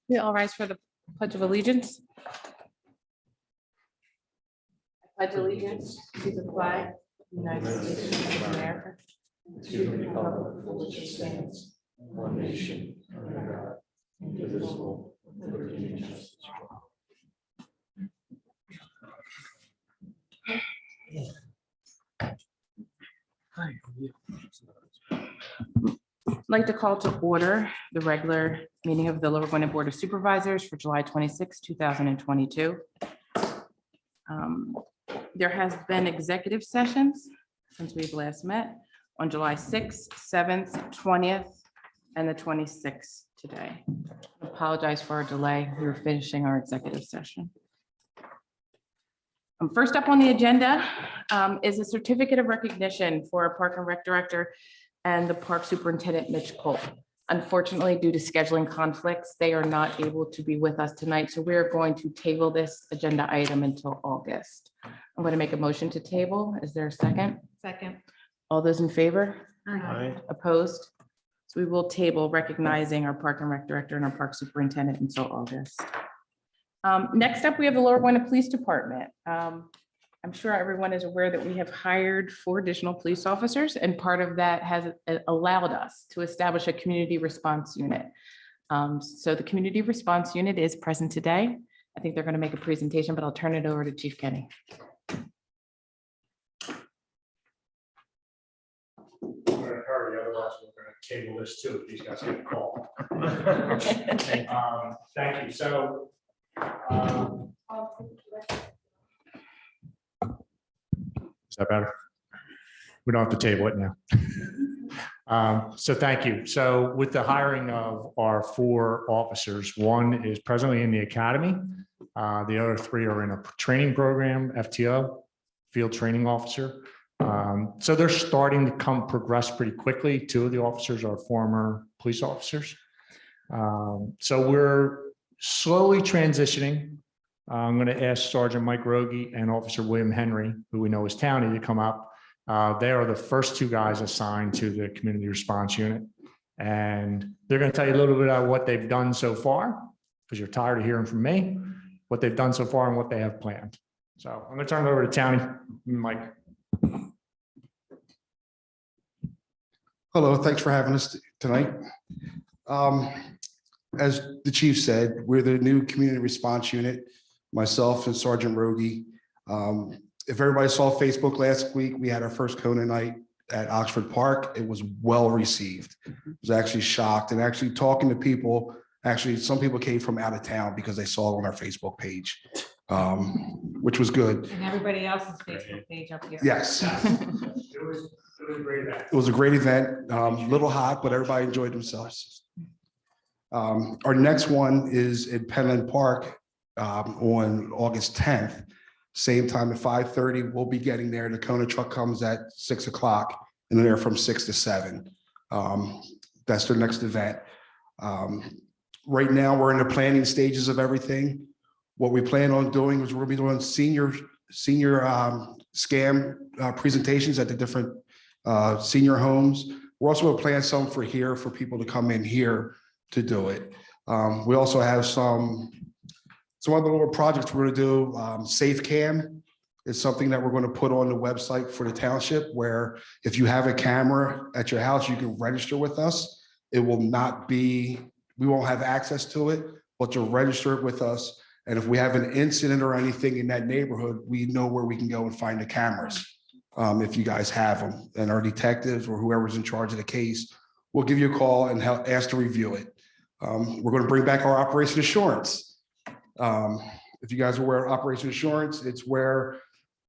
We all rise for the Pledge of Allegiance. I pledge allegiance to the flag of the United States of America, to the republic for which it stands, one nation, under God, indivisible, with liberty and justice for all. I'd like to call to order the regular meeting of the Lower Gwinnett Board of Supervisors for July 26, 2022. There has been executive sessions since we've last met on July 6th, 7th, 20th, and the 26th today. I apologize for our delay. We were finishing our executive session. First up on the agenda is a certificate of recognition for our Park and Rec Director and the Park Superintendent, Mitch Culp. Unfortunately, due to scheduling conflicts, they are not able to be with us tonight, so we're going to table this agenda item until August. I'm going to make a motion to table. Is there a second? Second. All those in favor? Aye. Opposed? So we will table recognizing our Park and Rec Director and our Park Superintendent until August. Next up, we have the Lower Gwinnett Police Department. I'm sure everyone is aware that we have hired 4 additional police officers, and part of that has allowed us to establish a community response unit. So the community response unit is present today. I think they're going to make a presentation, but I'll turn it over to Chief Kenny. We're going to hurry, otherwise we're going to table this too, if these guys get a call. Thank you. So, is that better? We don't have to table it now. So thank you. So with the hiring of our 4 officers, 1 is presently in the academy. The other 3 are in a training program, FTO, field training officer. So they're starting to progress pretty quickly. 2 of the officers are former police officers. So we're slowly transitioning. I'm going to ask Sergeant Mike Rogie and Officer William Henry, who we know is Townie, to come up. They are the first 2 guys assigned to the community response unit. And they're going to tell you a little bit about what they've done so far, because you're tired of hearing from me, what they've done so far and what they have planned. So I'm going to turn it over to Townie. Mike. Hello, thanks for having us tonight. As the chief said, we're the new community response unit, myself and Sergeant Rogie. If everybody saw Facebook last week, we had our first Kona night at Oxford Park. It was well received. I was actually shocked, and actually talking to people, actually some people came from out of town because they saw it on our Facebook page, which was good. And everybody else's Facebook page up here. Yes. It was a great event. It was a great event, a little hot, but everybody enjoyed themselves. Our next one is in Penland Park on August 10th, same time at 5:30. We'll be getting there. The Kona truck comes at 6 o'clock and they're from 6 to 7. That's their next event. Right now, we're in the planning stages of everything. What we plan on doing is we'll be doing senior scam presentations at the different senior homes. We're also going to plan some for here for people to come in here to do it. We also have some other little projects we're going to do. Safe Cam is something that we're going to put on the website for the township, where if you have a camera at your house, you can register with us. It will not be, we won't have access to it, but you'll register it with us. And if we have an incident or anything in that neighborhood, we know where we can go and find the cameras. If you guys have them, and our detectives or whoever's in charge of the case will give you a call and ask to review it. We're going to bring back our Operation Assurance. If you guys are aware of Operation Assurance, it's where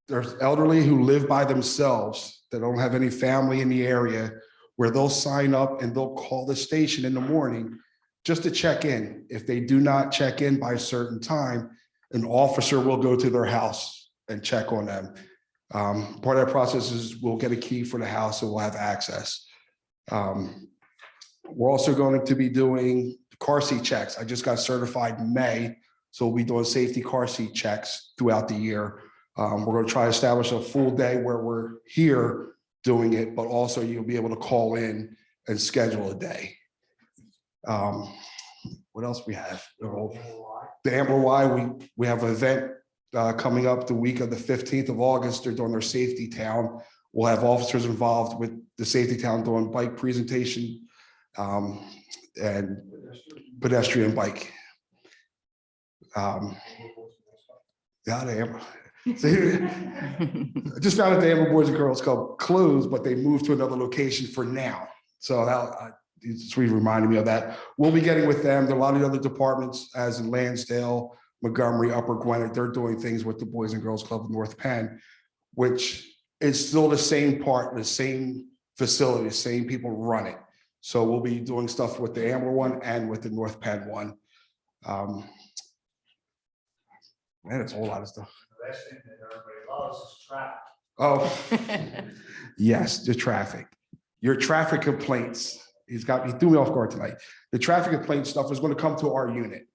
there's elderly who live by themselves that don't have any family in the area, where they'll sign up and they'll call the station in the morning just to check in. If they do not check in by a certain time, an officer will go to their house and check on them. Part of that process is we'll get a key for the house and we'll have access. We're also going to be doing car seat checks. I just got certified in May, so we'll be doing safety car seat checks throughout the year. We're going to try to establish a full day where we're here doing it, but also you'll be able to call in and schedule a day. What else we have? The Amber Y, we have an event coming up the week of the 15th of August. They're doing their safety town. We'll have officers involved with the safety town doing bike presentation and pedestrian bike. Yeah, the Amber. I just found out the Amber Boys and Girls Club closed, but they moved to another location for now. So that it's really reminded me of that. We'll be getting with them. There are a lot of other departments, as in Lansdale, Montgomery, Upper Gwinnett. They're doing things with the Boys and Girls Club of North Penn, which is still the same part, the same facility, the same people run it. So we'll be doing stuff with the Amber one and with the North Penn one. Man, it's a whole lot of stuff. The last thing that everybody loves is traffic. Oh, yes, the traffic. Your traffic complaints. He threw me off guard tonight. The traffic complaint stuff is going to come to our unit.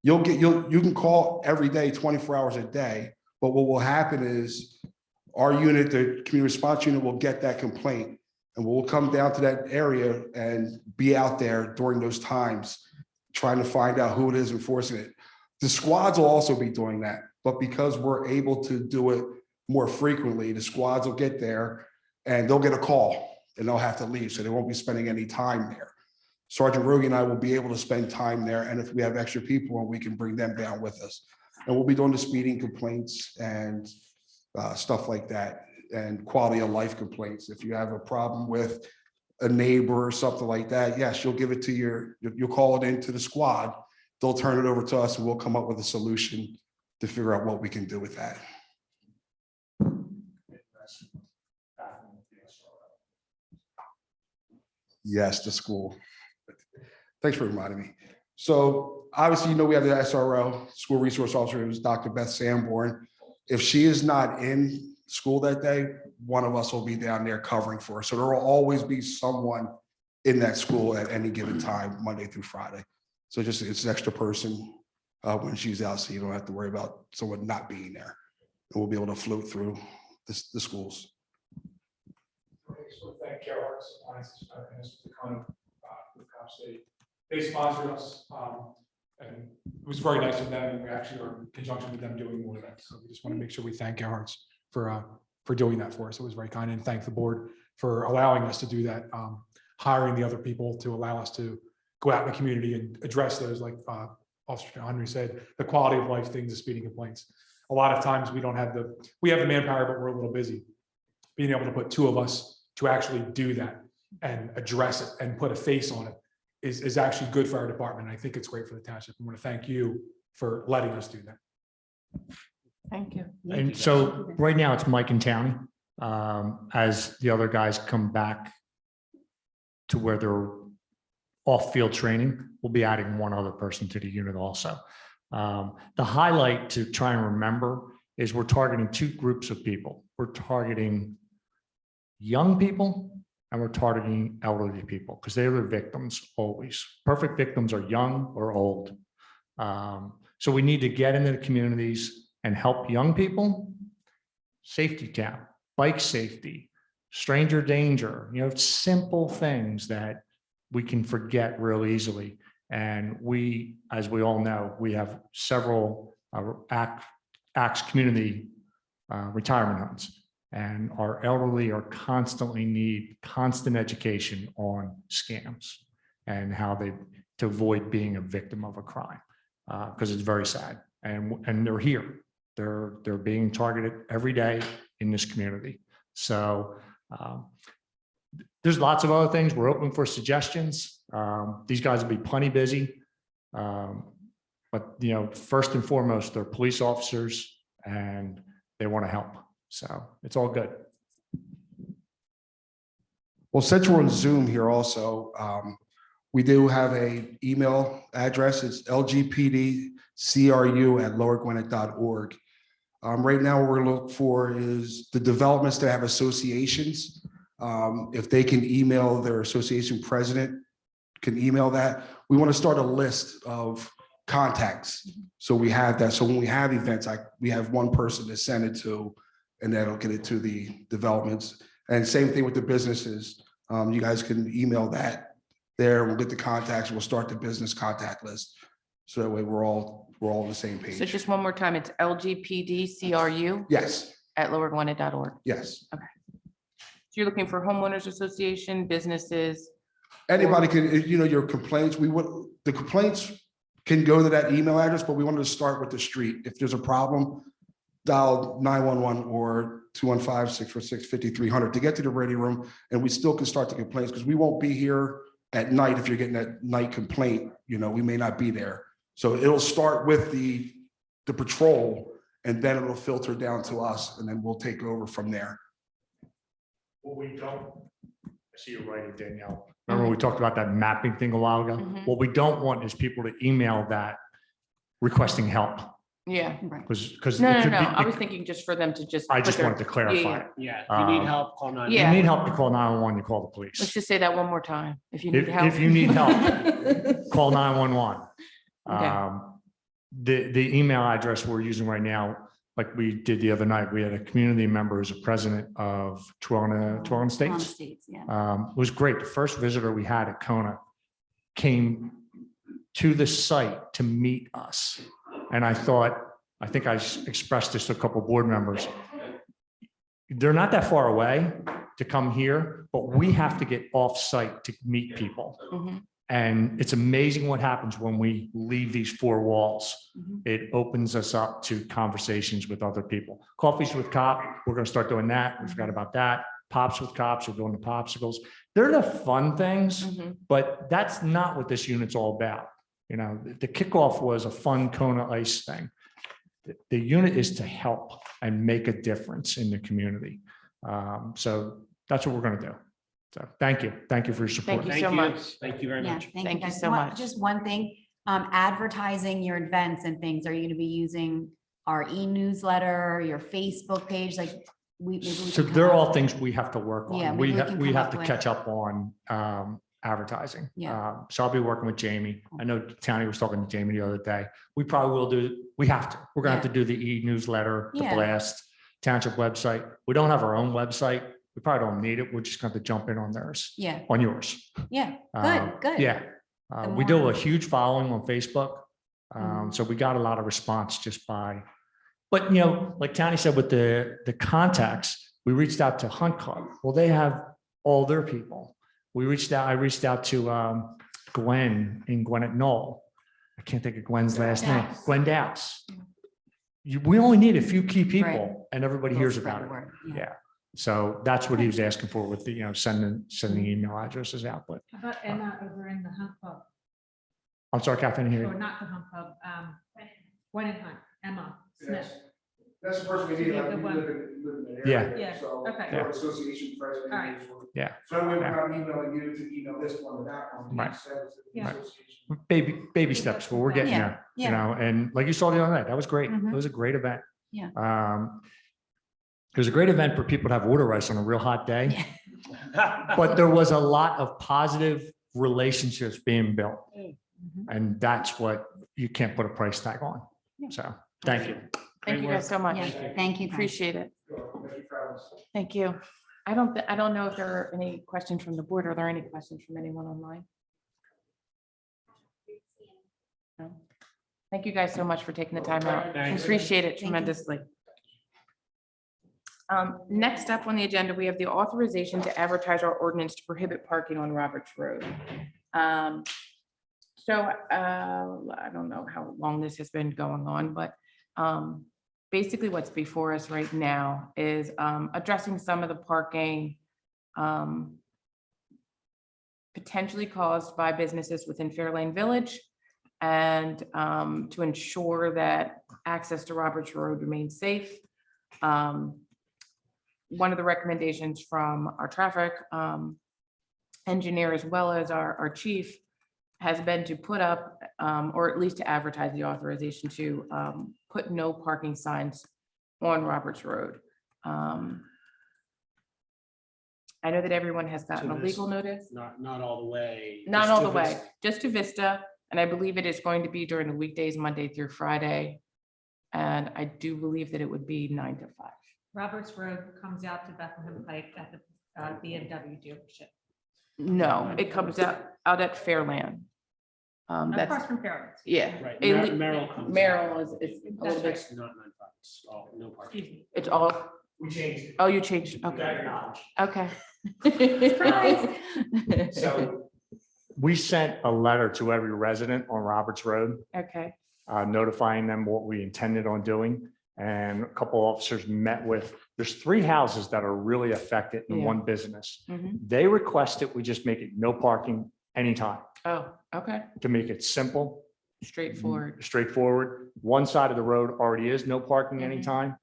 You can call every day, 24 hours a day, but what will happen is our unit, the community response unit, will get that complaint and we'll come down to that area and be out there during those times, trying to find out who it is enforcing it. The squads will also be doing that, but because we're able to do it more frequently, the squads will get there and they'll get a call and they'll have to leave, so they won't be spending any time there. Sergeant Rogie and I will be able to spend time there, and if we have extra people, we can bring them down with us. And we'll be doing the speeding complaints and stuff like that, and quality of life complaints. If you have a problem with a neighbor or something like that, yes, you'll give it to you'll call it into the squad. They'll turn it over to us and we'll come up with a solution to figure out what we can do with that. Yes, the school. Thanks for reminding me. So obviously, we have the SRO, school resource officer, who's Dr. Beth Sanborn. If she is not in school that day, one of us will be down there covering for her. So there will always be someone in that school at any given time, Monday through Friday. So just it's an extra person when she's out, so you don't have to worry about someone not being there. And we'll be able to float through the schools. So thank Carol, the kind of Cop State. They sponsored us, and it was very nice of them. And we actually are in conjunction with them doing more of that. So we just want to make sure we thank Gerhards for doing that for us. It was very kind, and thank the board for allowing us to do that, hiring the other people to allow us to go out in the community and address those, like Officer Henry said, the quality of life things, the speeding complaints. A lot of times we have the manpower, but we're a little busy. Being able to put two of us to actually do that and address it and put a face on it is actually good for our department. I think it's great for the township. I want to thank you for letting us do that. Thank you. And so right now it's Mike and Townie. As the other guys come back to where they're off-field training, we'll be adding one other person to the unit also. The highlight to try and remember is we're targeting two groups of people. We're targeting young people and we're targeting elderly people because they're the victims always. Perfect victims are young or old. So we need to get into the communities and help young people. Safety town, bike safety, stranger danger, simple things that we can forget real easily. And we, as we all know, we have several ACTS community retirement homes, and our elderly are constantly need constant education on scams and how to avoid being a victim of a crime, because it's very sad. And they're here. They're being targeted every day in this community. So there's lots of other things. We're open for suggestions. These guys will be plenty busy. But first and foremost, they're police officers and they want to help. So it's all good. Well, since we're on Zoom here also, we do have an email address. It's lgpdcru@lowergwinnett.org. Right now, what we're looking for is the developments that have associations. If they can email their association president, can email that. We want to start a list of contacts. So we have that. So when we have events, we have one person to send it to, and that'll get it to the developments. And same thing with the businesses. You guys can email that there. We'll get the contacts. We'll start the business contact list. So that way we're all on the same So page. just one more time, it's LGPDCRU Yes, at lowergwinnett.org. yes. So you're looking for homeowners association, businesses. Anybody can, your complaints, the complaints can go to that email address, but we wanted to start with the street. If there's a problem, dial 911 or 215-646-5300 to get to the radio room, and we still can start the complaints, because we won't be here at night. If you're getting that night complaint, we may not be there. So it'll start with the patrol, and then it'll filter down to us, and then we'll take over from there. What we don't, I see you writing, Danielle. Remember we talked about that mapping thing a while ago? Mhm. What we don't want is people to email that requesting help, Yeah. because. No, I was thinking just for them to just. I put just their- wanted to clarify. yeah, it. Yeah, if you need Um, help, call 911. You Yeah. need help, you call 911, you call the Let's police. just say that one more time. If you need help. If you need help, call 911. Okay. The email address we're using right now, like we did the other night, we had a community member who's a president of Toronto States. Yeah. It was great. The first visitor we had at Kona came to the site to meet us. And I think I expressed this to a couple of board members. They're not that far away to come here, but we have to get off site to meet people. Mhm. And it's amazing what happens when we leave these four walls. Mhm. It opens us up to conversations with other people. Coffees with Cop, we're gonna start doing that. We forgot about that. Pops with Cops, we're doing the popsicles. They're the fun things, Mhm. but that's not what this unit's all about. The kickoff was a fun Kona Ice thing. The unit is to help and make a difference in the community. So that's what we're gonna do. So thank you. Thank you for your support. Thank you so much. Thank you very Yeah, much. Thank you guys. so much. Just one thing, advertising your events and things, are you going to be using our e-newsletter, your Facebook page, like maybe we So can they're come all up- things we have to work Yeah, on. maybe We we have, can we come have up to with- catch up on advertising. Yeah. So I'll be working with Jamie. I know Tony was talking to Jamie the other day. We probably will we have to. We're gonna have to do the e-newsletter, the Yeah. blast, township website. We don't have our own website. We probably don't need it. We're just going to jump in on theirs, Yeah, on yours. yeah, Um, good, good. Yeah. The We do more- a huge following on Facebook. Mhm. So we got a lot of response just by, but like Tony said, with the contacts, we reached out to Hunt Club. Well, they have all their people. I reached out to Gwen in Gwinnett Knoll. I can't think of Gwen's last name. Dowse. Gwen Dowse. We only need a few key Right. people and everybody We'll hears spread about the it. word, Yeah. So that's what he was asking for with the, sending email addresses out. But How about Emma over in the Hunt Club, I'm sorry, Catherine, or here. not the Hunt Club, Gwen and Hunt, Emma Smith. That's the person we need, need. like, we live in the Yeah. Yeah, So okay. Yeah. association president. All right. Yeah. So we're Yeah. not emailing you to email this one or that one. Right. Yeah. Baby steps, but we're getting Yeah, there, yeah. and like you saw the other night, that was great. It Mhm. was a great event. Yeah. It was a great event for people to have water ice on a real hot day, but there was a lot of positive relationships being built. Mhm. And that's what you can't put a price tag on. So, thank you. Thank you guys so much. Yeah, thank you. guys. Appreciate it. Thank you. I don't know if there are any questions from the board. Are there any questions from anyone online? No? Thank you guys so much for taking the time out. Thanks. Appreciate it Thank you. tremendously. Next up on the agenda, we have the authorization to advertise our ordinance to prohibit parking on Roberts Road. I don't know how long this has been going on, but basically what's before us right now is addressing some of the parking potentially caused by businesses within Fairlane Village, and to ensure that access to Roberts Road remains safe. One of the recommendations from our traffic engineer, as well as our chief, has been to put up, or at least to advertise the authorization to put no parking signs on Roberts Road. I know that everyone has gotten a this- legal notice, Not all the way. not just all to the way, Vista. just to Vista, and I believe it is going to be during the weekdays, Monday through Friday. And I do believe that it would be 9 to 5. Roberts Road comes out to Bethlehem Pike at the BMW dealership. No, it comes out at Fairland. That's, Across from Fairlands. yeah. Right, It- Merrill comes. Merrill is a That's little right. bit, It's not 9 bucks. Oh, no parking. Excuse me. it's all, We changed it. oh, you changed, Got okay, your knowledge. okay. Surprise. So we sent a letter to every resident on Roberts Road, Okay, notifying them what we intended on doing. And a couple officers met with, there's 3 houses that are really affected in Yeah. one business. mhm. They requested we just make it no parking anytime Oh, okay, to make it simple, straightforward. straightforward. One side of the road already is no parking Mhm. anytime.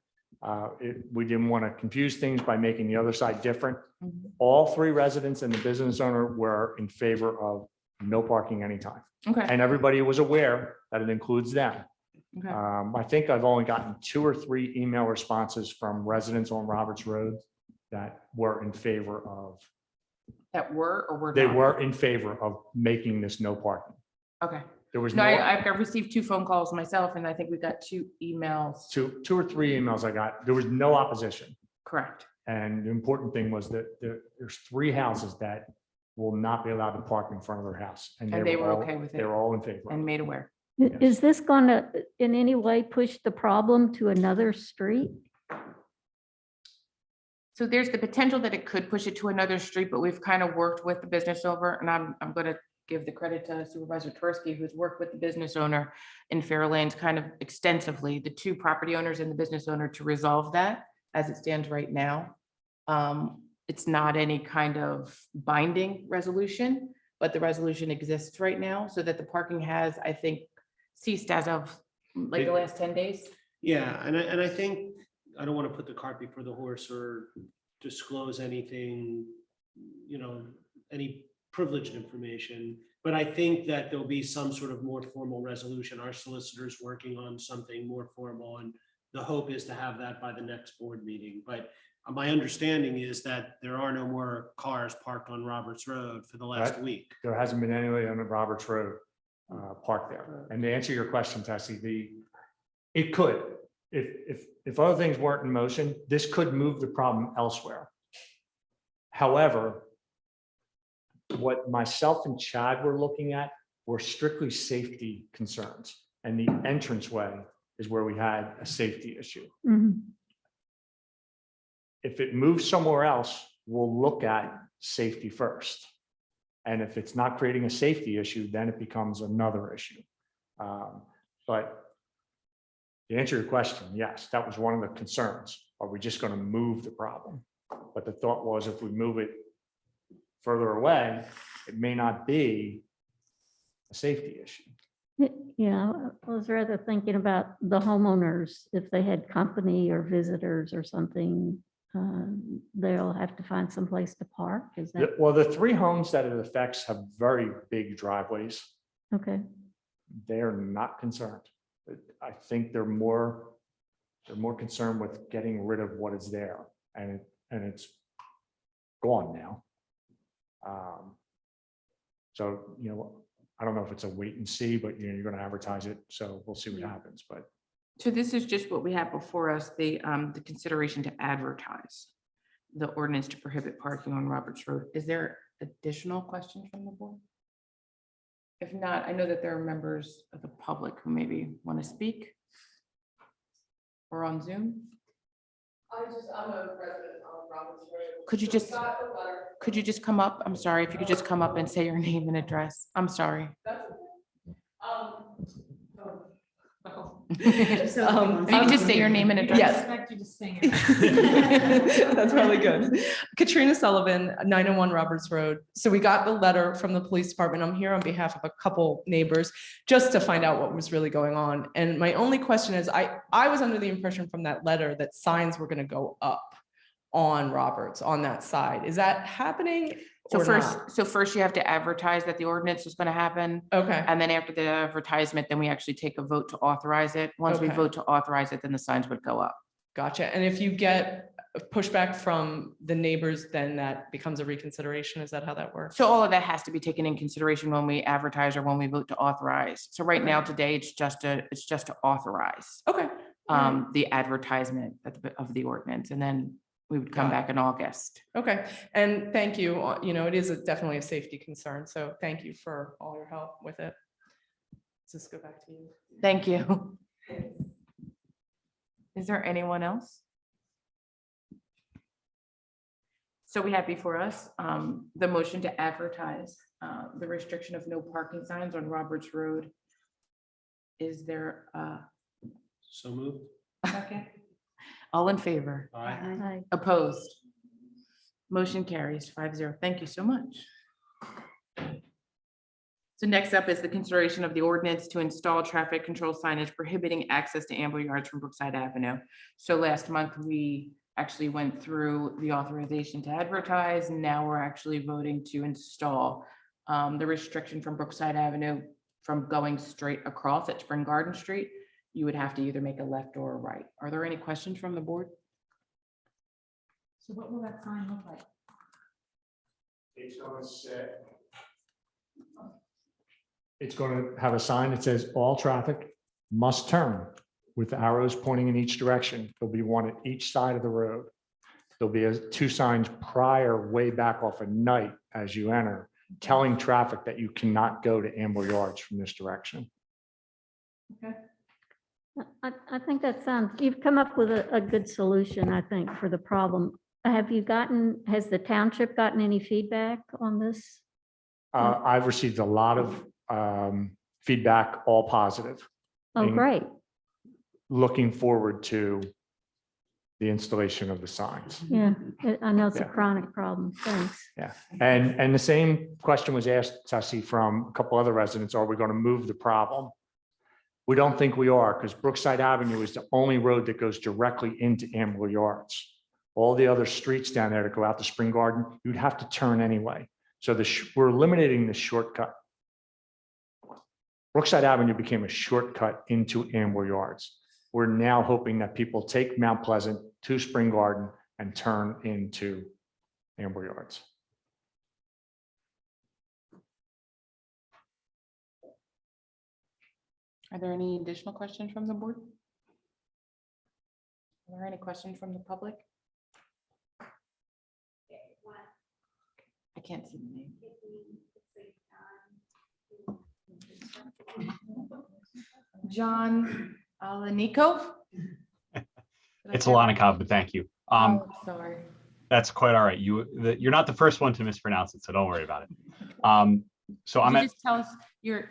We didn't want to confuse things by making the other side different. Mhm. All 3 residents and the business owner were in favor of no parking anytime. Okay, And everybody was aware that it includes them. okay, I think I've only gotten 2 or 3 email responses from residents on Roberts Road that were in favor of, that were or were not? they were in favor of making this no parking. Okay, There was no, no, I've received 2 phone calls myself, and I think we got 2 emails. 2 or 3 emails I got. There was no opposition. Correct, And the important thing was that there's 3 houses that will not be allowed to park in front of their house. And they were all- okay with it. They were all in favor. and made aware. Yes. Is this going to in any way push the problem to another street? So there's the potential that it could push it to another street, but we've kind of worked with the business owner, and I'm going to give the credit to Supervisor Tursky, who's worked with the business owner in Fairlanes kind of extensively, the 2 property owners and the business owner, to resolve that as it stands right now. It's not any kind of binding resolution, but the resolution exists right now so that the parking has, I think, ceased as of like the last 10 days. Yeah, and I think, I don't want to put the cart before the horse or disclose anything, any privileged information. But I think that there'll be some sort of more formal resolution. Our solicitor's working on something more formal, and the hope is to have that by the next board meeting. But my understanding is that there are no more cars parked on Roberts Road for the last Right. week. There hasn't been anybody on the Roberts Road parked there. And to answer your question, Tessie, it could, if other things weren't in motion, this could move the problem elsewhere. However, what myself and Chad were looking at were strictly safety concerns. And the entranceway is where we had a safety issue. Mhm. If it moves somewhere else, we'll look at safety first. And if it's not creating a safety issue, then it becomes another issue. But to answer your question, yes, that was one of the concerns. Are we just going to move the problem? But the thought was if we move it further away, it may not be a safety issue. Yeah, I was rather thinking about the homeowners, if they had company or visitors or something, they'll have to find some place to park. Is that, Well, the 3 homes that it affects have very big driveways. okay? They're not concerned. I think they're more concerned with getting rid of what is there, and it's gone now. So, I don't know if it's a wait and see, but you're going to advertise it, so we'll see what happens, but So this is just what we have before us, the consideration to advertise the ordinance to prohibit parking on Roberts Road. Is there additional questions from the board? If not, I know that there are members of the public who maybe want to speak or on Zoom. I'm a resident of Roberts Road. Could you just, Got the letter. could you just come up? I'm sorry, if you could just come up and say your name and address. I'm sorry. That's okay. If you could just say your name and I address. Yes. expect you to sing it. That's really good. Katrina Sullivan, 901 Roberts Road. So we got the letter from the police department. I'm here on behalf of a couple neighbors just to find out what was really going on. And my only question is, I was under the impression from that letter that signs were going to go up on Roberts on that side. Is that happening? So or not? first you have to advertise that the ordinance is going to happen. Okay, And then after the advertisement, then we actually take a vote to authorize it. Once we Okay. vote to authorize it, then the signs would go up. Gotcha. And if you get pushback from the neighbors, then that becomes a reconsideration. Is that how that works? So all of that has to be taken in consideration when we advertise or when we vote to authorize. So right now, today, it's just to authorize Okay. the advertisement of the ordinance, and then we would come Got it. back in August. Okay. And thank you. You know, it is definitely a safety concern. So thank you for all your help with it. Let's just go back to you. Thank you. Is there anyone else? So we have before us the motion to advertise the restriction of no parking signs on Roberts Road. Is there So moved. second? All in favor? Aye. Aye. Opposed? Motion carries 5-0. Thank you so much. So next up is the consideration of the ordinance to install traffic control signage prohibiting access to amble yards from Brookside Avenue. So last month, we actually went through the authorization to advertise, and now we're actually voting to install the restriction from Brookside Avenue from going straight across at Spring Garden Street. You would have to either make a left or a right. Are there any questions from the board? So what will that sign look like? It's going to say. It's going to have a sign that says all traffic must turn with arrows pointing in each direction. There'll be one at each side of the road. There'll be two signs prior, way back off at night as you enter, telling traffic that you cannot go to Amble Yards from this direction. I think that sounds, you've come up with a good solution, I think, for the problem. Has the township gotten any feedback on this? I've received a lot of feedback, all positive. Oh, And great. Looking forward to the installation of the signs. Yeah, I know it's a Yeah. chronic problem. Thanks. Yeah, and the same question was asked, Tessie, from a couple other residents, are we going to move the problem? We don't think we are, because Brookside Avenue is the only road that goes directly into Amble Yards. All the other streets down there that go out to Spring Garden, you'd have to turn anyway. So we're eliminating the shortcut. Brookside Avenue became a shortcut into Amble Yards. We're now hoping that people take Mount Pleasant to Spring Garden and turn into Amble Yards. Are there any additional questions from the board? Are there any questions from the public? I can't see the name. John Alanico? It's Alanikov, but thank you. Oh, sorry. That's quite all right. You're not the first one to mispronounce it, so don't worry about it. So Could I'm you at just tell us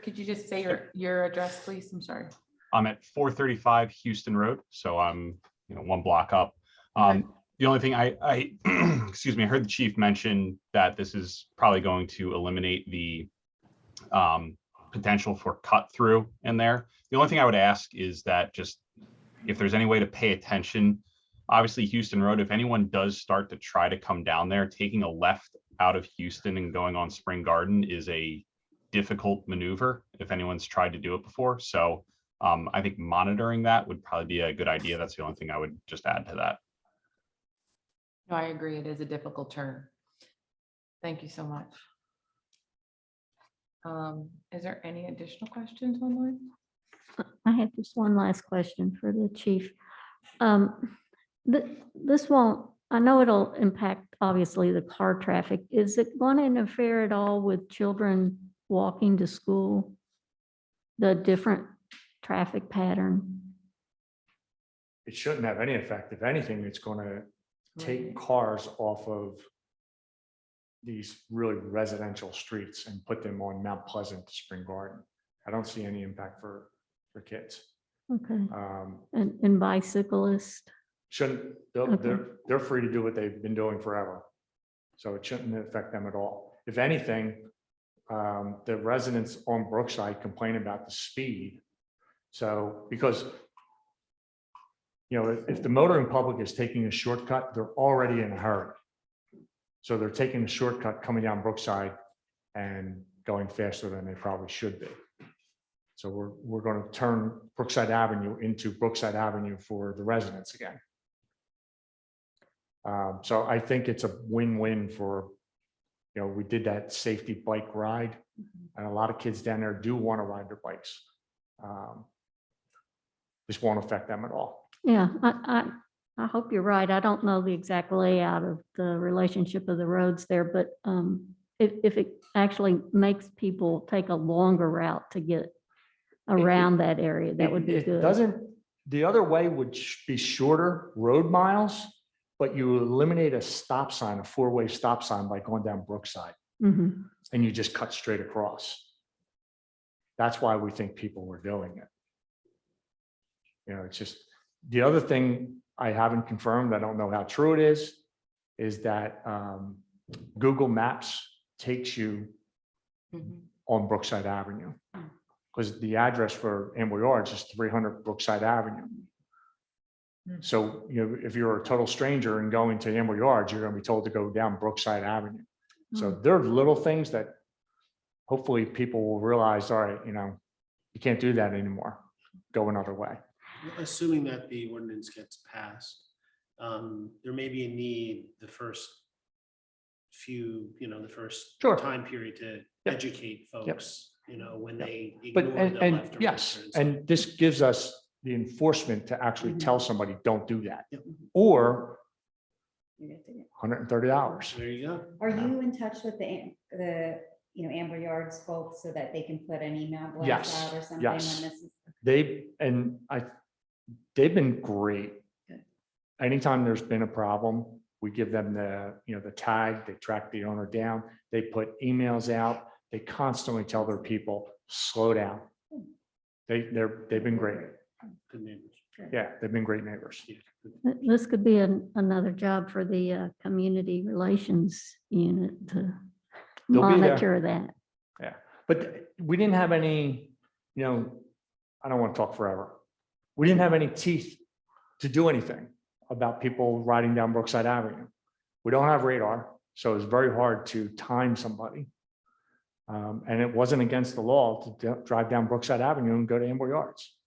could you just say your address, please? I'm sorry. 435 Houston Road, so I'm one block up. Okay. The only thing I excuse me, I heard the chief mention that this is probably going to eliminate the potential for cut through in there. The only thing I would ask is that just if there's any way to pay attention, obviously Houston Road, if anyone does start to try to come down there, taking a left out of Houston and going on Spring Garden is a difficult maneuver if anyone's tried to do it before. So I think monitoring that would probably be a good idea. That's the only thing I would just add to that. No, I agree. It is a difficult turn. Thank you so much. Is there any additional questions online? I have just one last question for the chief. This won't, I know it'll impact, obviously, the car traffic. Is it going to interfere at all with children walking to school? The different traffic pattern? It shouldn't have any effect. If anything, it's going to take cars off of these really residential streets and put them on Mount Pleasant to Spring Garden. I don't see any impact for kids. Okay, Um, and bicyclists? Shouldn't, Okay. they're free to do what they've been doing forever. So it shouldn't affect them at all. If anything, the residents on Brookside complain about the speed. So, because, if the motoring public is taking a shortcut, they're already in a hurry. So they're taking a shortcut coming down Brookside and going faster than they probably should be. So we're going to turn Brookside Avenue into Brookside Avenue for the residents again. So I think it's a win-win for, we did that safety bike ride, and a lot of kids down there do want to ride their bikes. This won't affect them at all. Yeah, I hope you're right. I don't know the exact layout of the relationship of the roads there, but if it actually makes people take a longer route to get around that area, that would be It good. doesn't, the other way would be shorter road miles, but you eliminate a stop sign, a four-way stop sign by going down Brookside, Mhm. and you just cut straight across. That's why we think people were doing it. It's just, the other thing I haven't confirmed, I don't know how true it is that Google Maps takes you on Brookside Avenue. Because the address for Amber Yards is 300 Brookside Avenue. So, if you're a total stranger and going to Amber Yards, you're going to be told to go down Brookside Avenue. So there are little things that hopefully people will realize, all right, you can't do that anymore. Go another way. Assuming that the ordinance gets passed, there may be a need the first few, the first Sure. time period to Yep. educate folks, when they But, ignore the and left or right yes, turns. and this gives us the enforcement to actually tell somebody, don't do that. Yep. Or $130. There you go. Are you in touch with the Amber Yards folks so that they can put an email blast Yes, out or something? yes. When this is? They've been great. Good. Anytime there's been a problem, we give them the tag, they track the owner down, they put emails out, they constantly tell their people, slow down. They've been great. Good neighbors. Yeah, they've been great neighbors. This could be another job for the community relations unit to They'll be there. monitor that. But we didn't have any, I don't want to talk forever. We didn't have any teeth to do anything about people riding down Brookside Avenue. We don't have radar, so it's very hard to time somebody. And it wasn't against the law to drive down Brookside Avenue and go to Amber Yards.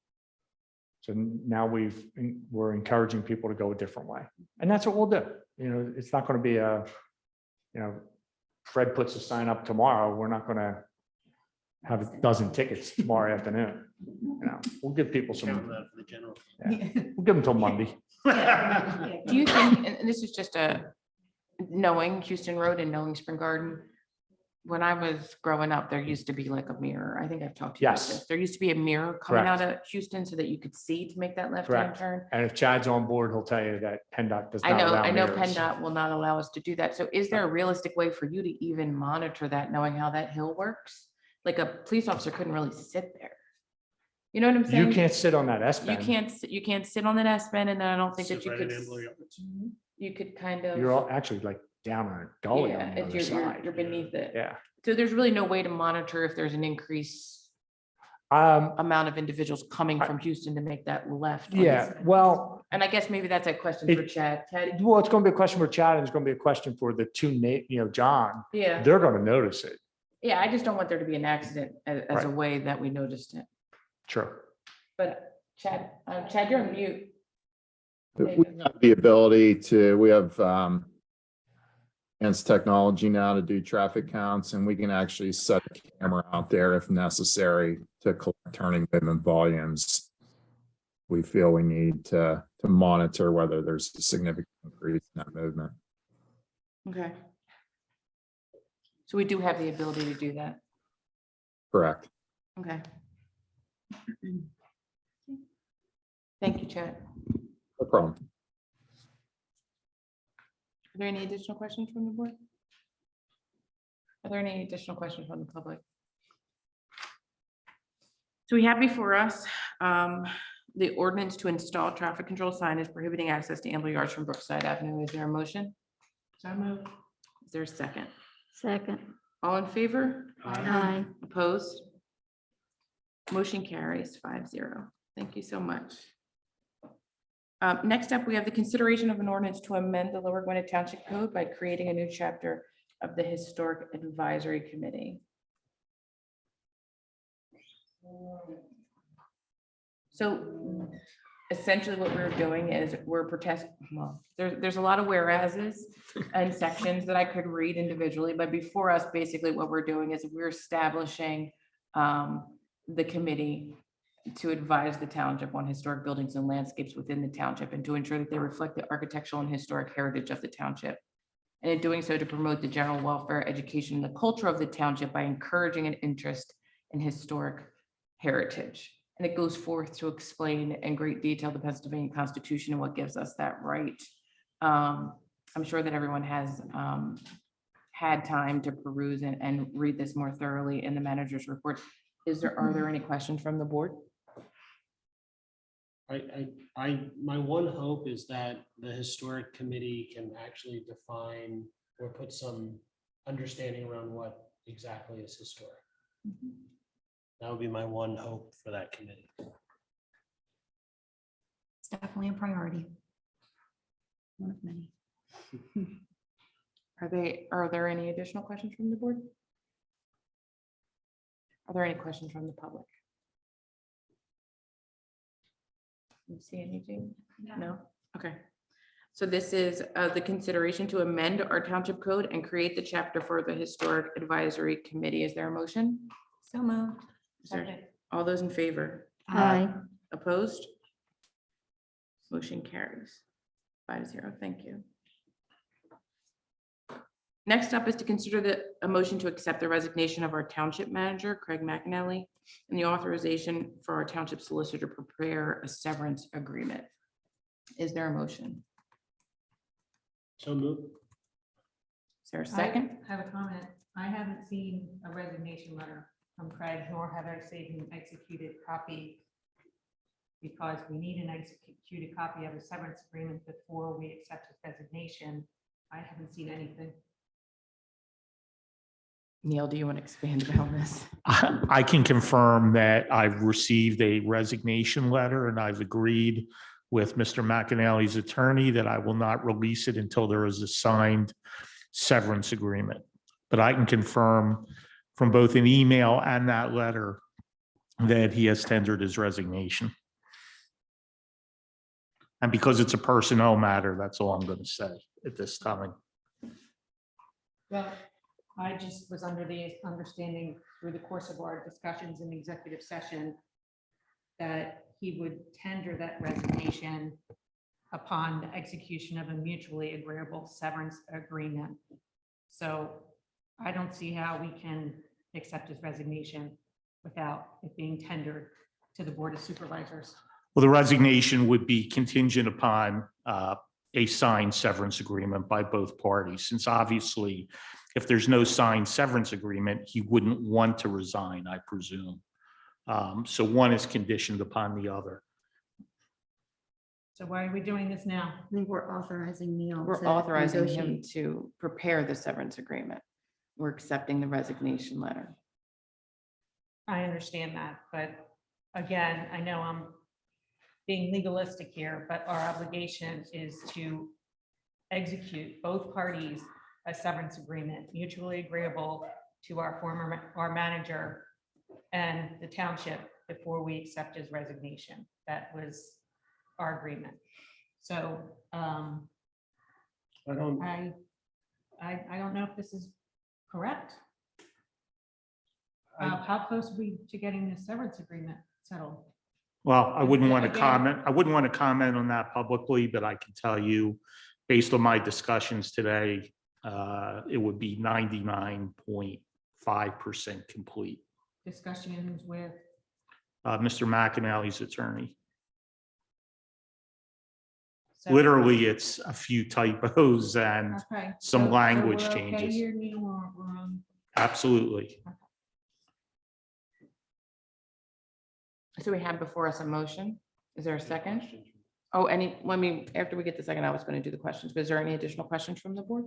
So now we're encouraging people to go a different way. And that's what we'll do. It's not going to be Fred puts a sign up tomorrow. We're not going to have a dozen tickets tomorrow afternoon. We'll give people Count some, that for the general. we'll give them till Monday. Do you think, and this is just knowing Houston Road and knowing Spring Garden, when I was growing up, there used to be like a mirror. I think I've talked to you about Yes. this. There used to be a mirror coming out Correct. of Houston so that you could see to make that left-hand Correct. turn. And if Chad's on board, he'll tell you that PennDOT does I not know, allow I know mirrors. PennDOT will not allow us to do that. So is there a realistic way for you to even monitor that, knowing how that hill works? Like a police officer couldn't really sit there. You know what I'm saying? You can't sit on that S You bend. you can't sit on that S bend, and then I don't think that Sit you right could, in Amber Yards. you could kind of. You're all actually like down on a gully Yeah, on the and other side. you're beneath it. Yeah. So there's really no way to monitor if there's an increase amount of individuals coming from Houston to make that left. on Yeah, this- well, And I guess maybe that's a question for It- Chad. Chad, it's going to be a question for Chad, and it's going to be a question for the two, John. yeah, They're going to notice it. yeah, I just don't want there to be an accident as a Right. way that we noticed it. Sure. But Chad, you're on mute. We have the ability to, we have advanced technology now to do traffic counts, and we can actually set a camera out there if necessary to collect turning movement volumes. We feel we need to monitor whether there's a significant increase in that movement. Okay. So we do have the ability to do that. Correct. Okay. Thank you, Chad. No problem. Are there any additional questions from the board? Are there any additional questions from the public? So we have before us the ordinance to install traffic control signage prohibiting access to Amber Yards from Brookside Avenue. Is there a motion? So moved. Is there a second? Second. All in favor? Aye. Opposed? Motion carries 5-0. Thank you so much. Next up, we have the consideration of an ordinance to amend the Lower Gwinnett Township Code by creating a new chapter of the Historic Advisory Committee. So essentially what we're doing is we're protest, well, there's a lot of whereases and sections that I could read individually, but before us, basically what we're doing is we're establishing the committee to advise the township on historic buildings and landscapes within the township and to ensure that they reflect the architectural and historic heritage of the township. And in doing so, to promote the general welfare, education, and the culture of the township by encouraging an interest in historic heritage. And it goes forth to explain in great detail the Pennsylvania Constitution and what gives us that right. I'm sure that everyone has had time to peruse and read this more thoroughly in the manager's report. Are there any questions from the board? My one hope is that the historic committee can actually define or put some understanding around what exactly is historic. That would be my one hope for that committee. It's definitely a priority. One of many. Are there any additional questions from the board? Are there any questions from the public? You see anything? No? Okay. So this is the consideration to amend our township code and create the chapter for the Historic Advisory Committee. Is there a motion? So moved. Is there- All those in favor? Aye. Opposed? Motion carries 5-0. Thank you. Next up is to consider a motion to accept the resignation of our township manager, Craig McAnally, and the authorization for our township solicitor to prepare a severance agreement. Is there a motion? So move. Is there a second? I have a comment. I haven't seen a resignation letter from Craig, nor have I seen an executed copy, because we need an executed copy of a severance agreement before we accept his resignation. I haven't seen anything. Neil, do you want to expand about this? I can confirm that I've received a resignation letter and I've agreed with Mr. McAnally's attorney that I will not release it until there is a signed severance agreement. But I can confirm from both an email and that letter that he has tendered his resignation. And because it's a personnel matter, that's all I'm going to say at this time. Well, I just was under the understanding through the course of our discussions in executive session that he would tender that resignation upon the execution of a mutually agreeable severance agreement. So I don't see how we can accept his resignation without it being tendered to the Board of Supervisors. Well, the resignation would be contingent upon a signed severance agreement by both parties, since obviously if there's no signed severance agreement, he wouldn't want to resign, I presume. So one is conditioned upon the other. So why are we doing this now? I think we're authorizing Neil. We're to authorizing him negotiate. to prepare the severance agreement. We're accepting the resignation letter. I understand that, but again, I know I'm being legalistic here, but our obligation is to execute both parties a severance agreement mutually agreeable to our manager and the township before we accept his resignation. That was our agreement. So I don't, I don't know if this is correct. How close are we to getting the severance agreement settled? Well, I wouldn't want to Again- comment. I wouldn't want to comment on that publicly, but I can tell you, based on my discussions today, it would be 99.5% complete. Discussions with, Mr. McAnally's attorney. so- Literally, it's a few typos and Okay, some so language we're okay changes. here, Neil, we're on. Absolutely. So we have before us a motion. Is there a second? questions? Oh, after we get the second, I was going to do the questions, but is there any additional questions from the board?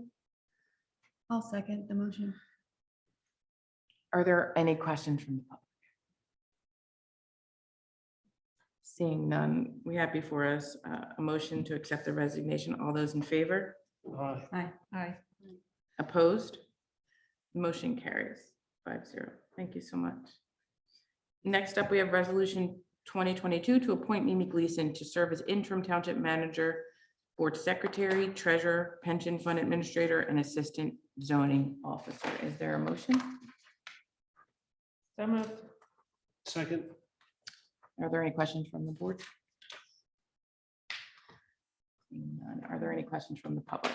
I'll second the motion. Are there any questions from the public? Seeing none, we have before us a motion to accept the resignation. All those in favor? Aye. Opposed? Motion carries 5-0. Thank you so much. Next up, we have resolution 2022 to appoint Mimi Gleason to serve as interim township manager, board secretary, treasurer, pension fund administrator, and assistant zoning officer. Is there a motion? So moved. Second. Are there any questions from the board? Seeing none. Are there any questions from the public?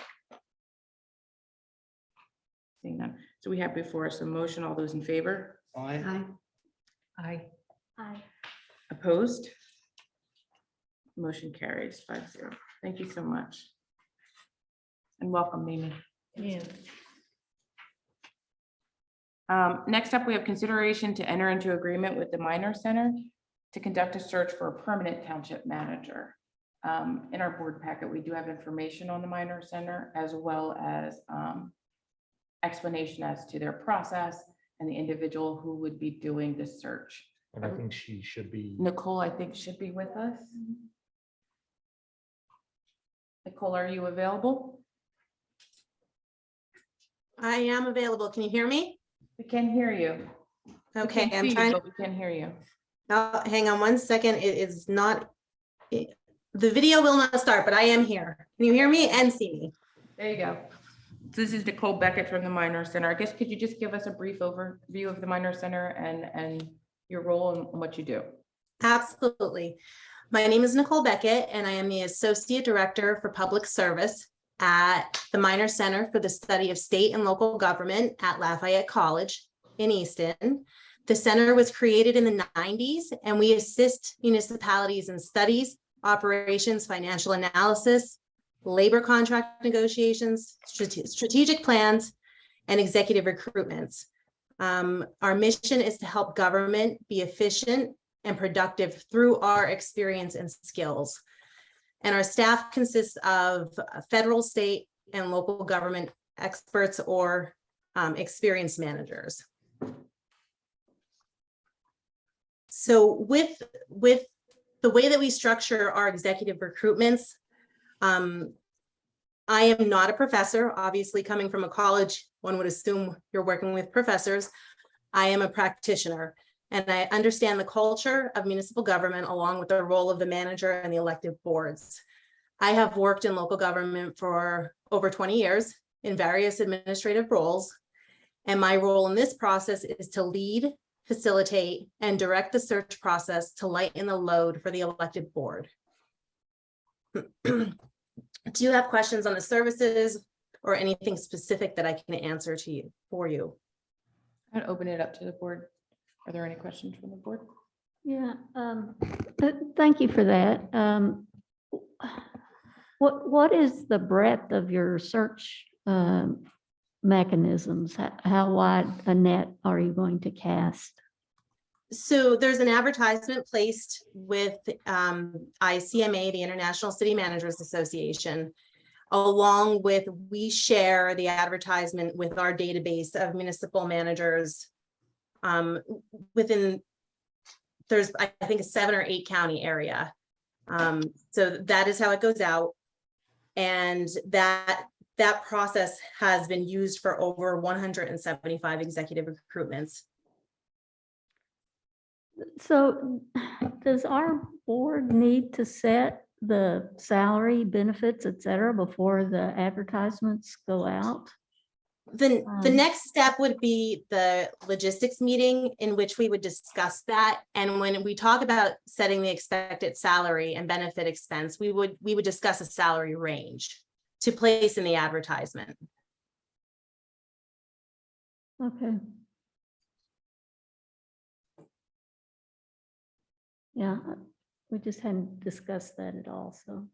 Seeing none. So we have before us a motion. All those in favor? Aye. Aye. Aye. Opposed? Motion carries 5-0. Thank you so much. And welcome, Mimi. Yeah. Next up, we have consideration to enter into agreement with the Minor Center to conduct a search for a permanent township manager. In our board packet, we do have information on the Minor Center as well as explanation as to their process and the individual who would be doing the search. And I think she should be. Nicole, I think, should be with us. Nicole, are you available? I am available. Can you hear me? We can hear you. We Okay, can't see I'm you, trying, but we can hear you. hang on one second. It is not, the video will not start, but I am here. Can you hear me and see me? There you go. This is Nicole Beckett from the Minor Center. I guess, could you just give us a brief overview of the Minor Center and your role and what you do? Absolutely. My name is Nicole Beckett, and I am the Associate Director for Public Service at the Minor Center for the Study of State and Local Government at Lafayette College in Easton. The center was created in the 90s, and we assist municipalities in studies, operations, financial analysis, labor contract negotiations, strategic plans, and executive recruitments. Our mission is to help government be efficient and productive through our experience and skills. And our staff consists of federal, state, and local government experts or experienced managers. So with the way that we structure our executive recruitments, I am not a professor. Obviously, coming from a college, one would assume you're working with professors. I am a practitioner, and I understand the culture of municipal government along with the role of the manager and the elected boards. I have worked in local government for over 20 years in various administrative roles, and my role in this process is to lead, facilitate, and direct the search process to lighten the load for the elected board. Do you have questions on the services or anything specific that I can answer to you for you? I'd open it up to the board. Are there any questions from the board? Yeah, thank you for that. What is the breadth of your search mechanisms? How wide a net are you going to cast? So there's an advertisement placed with ICMA, the International City Managers Association, along with we share the advertisement with our database of municipal managers within, there's, I think, a 7 or 8 county area. So that is how it goes out. And that process has been used for over 175 executive recruitments. So does our board need to set the salary, benefits, et cetera, before the advertisements go out? The next step would be the logistics meeting in which we would discuss that. And when we talk about setting the expected salary and benefit expense, we would discuss a salary range to place in the advertisement. Okay. Yeah, we just hadn't discussed that at all, so.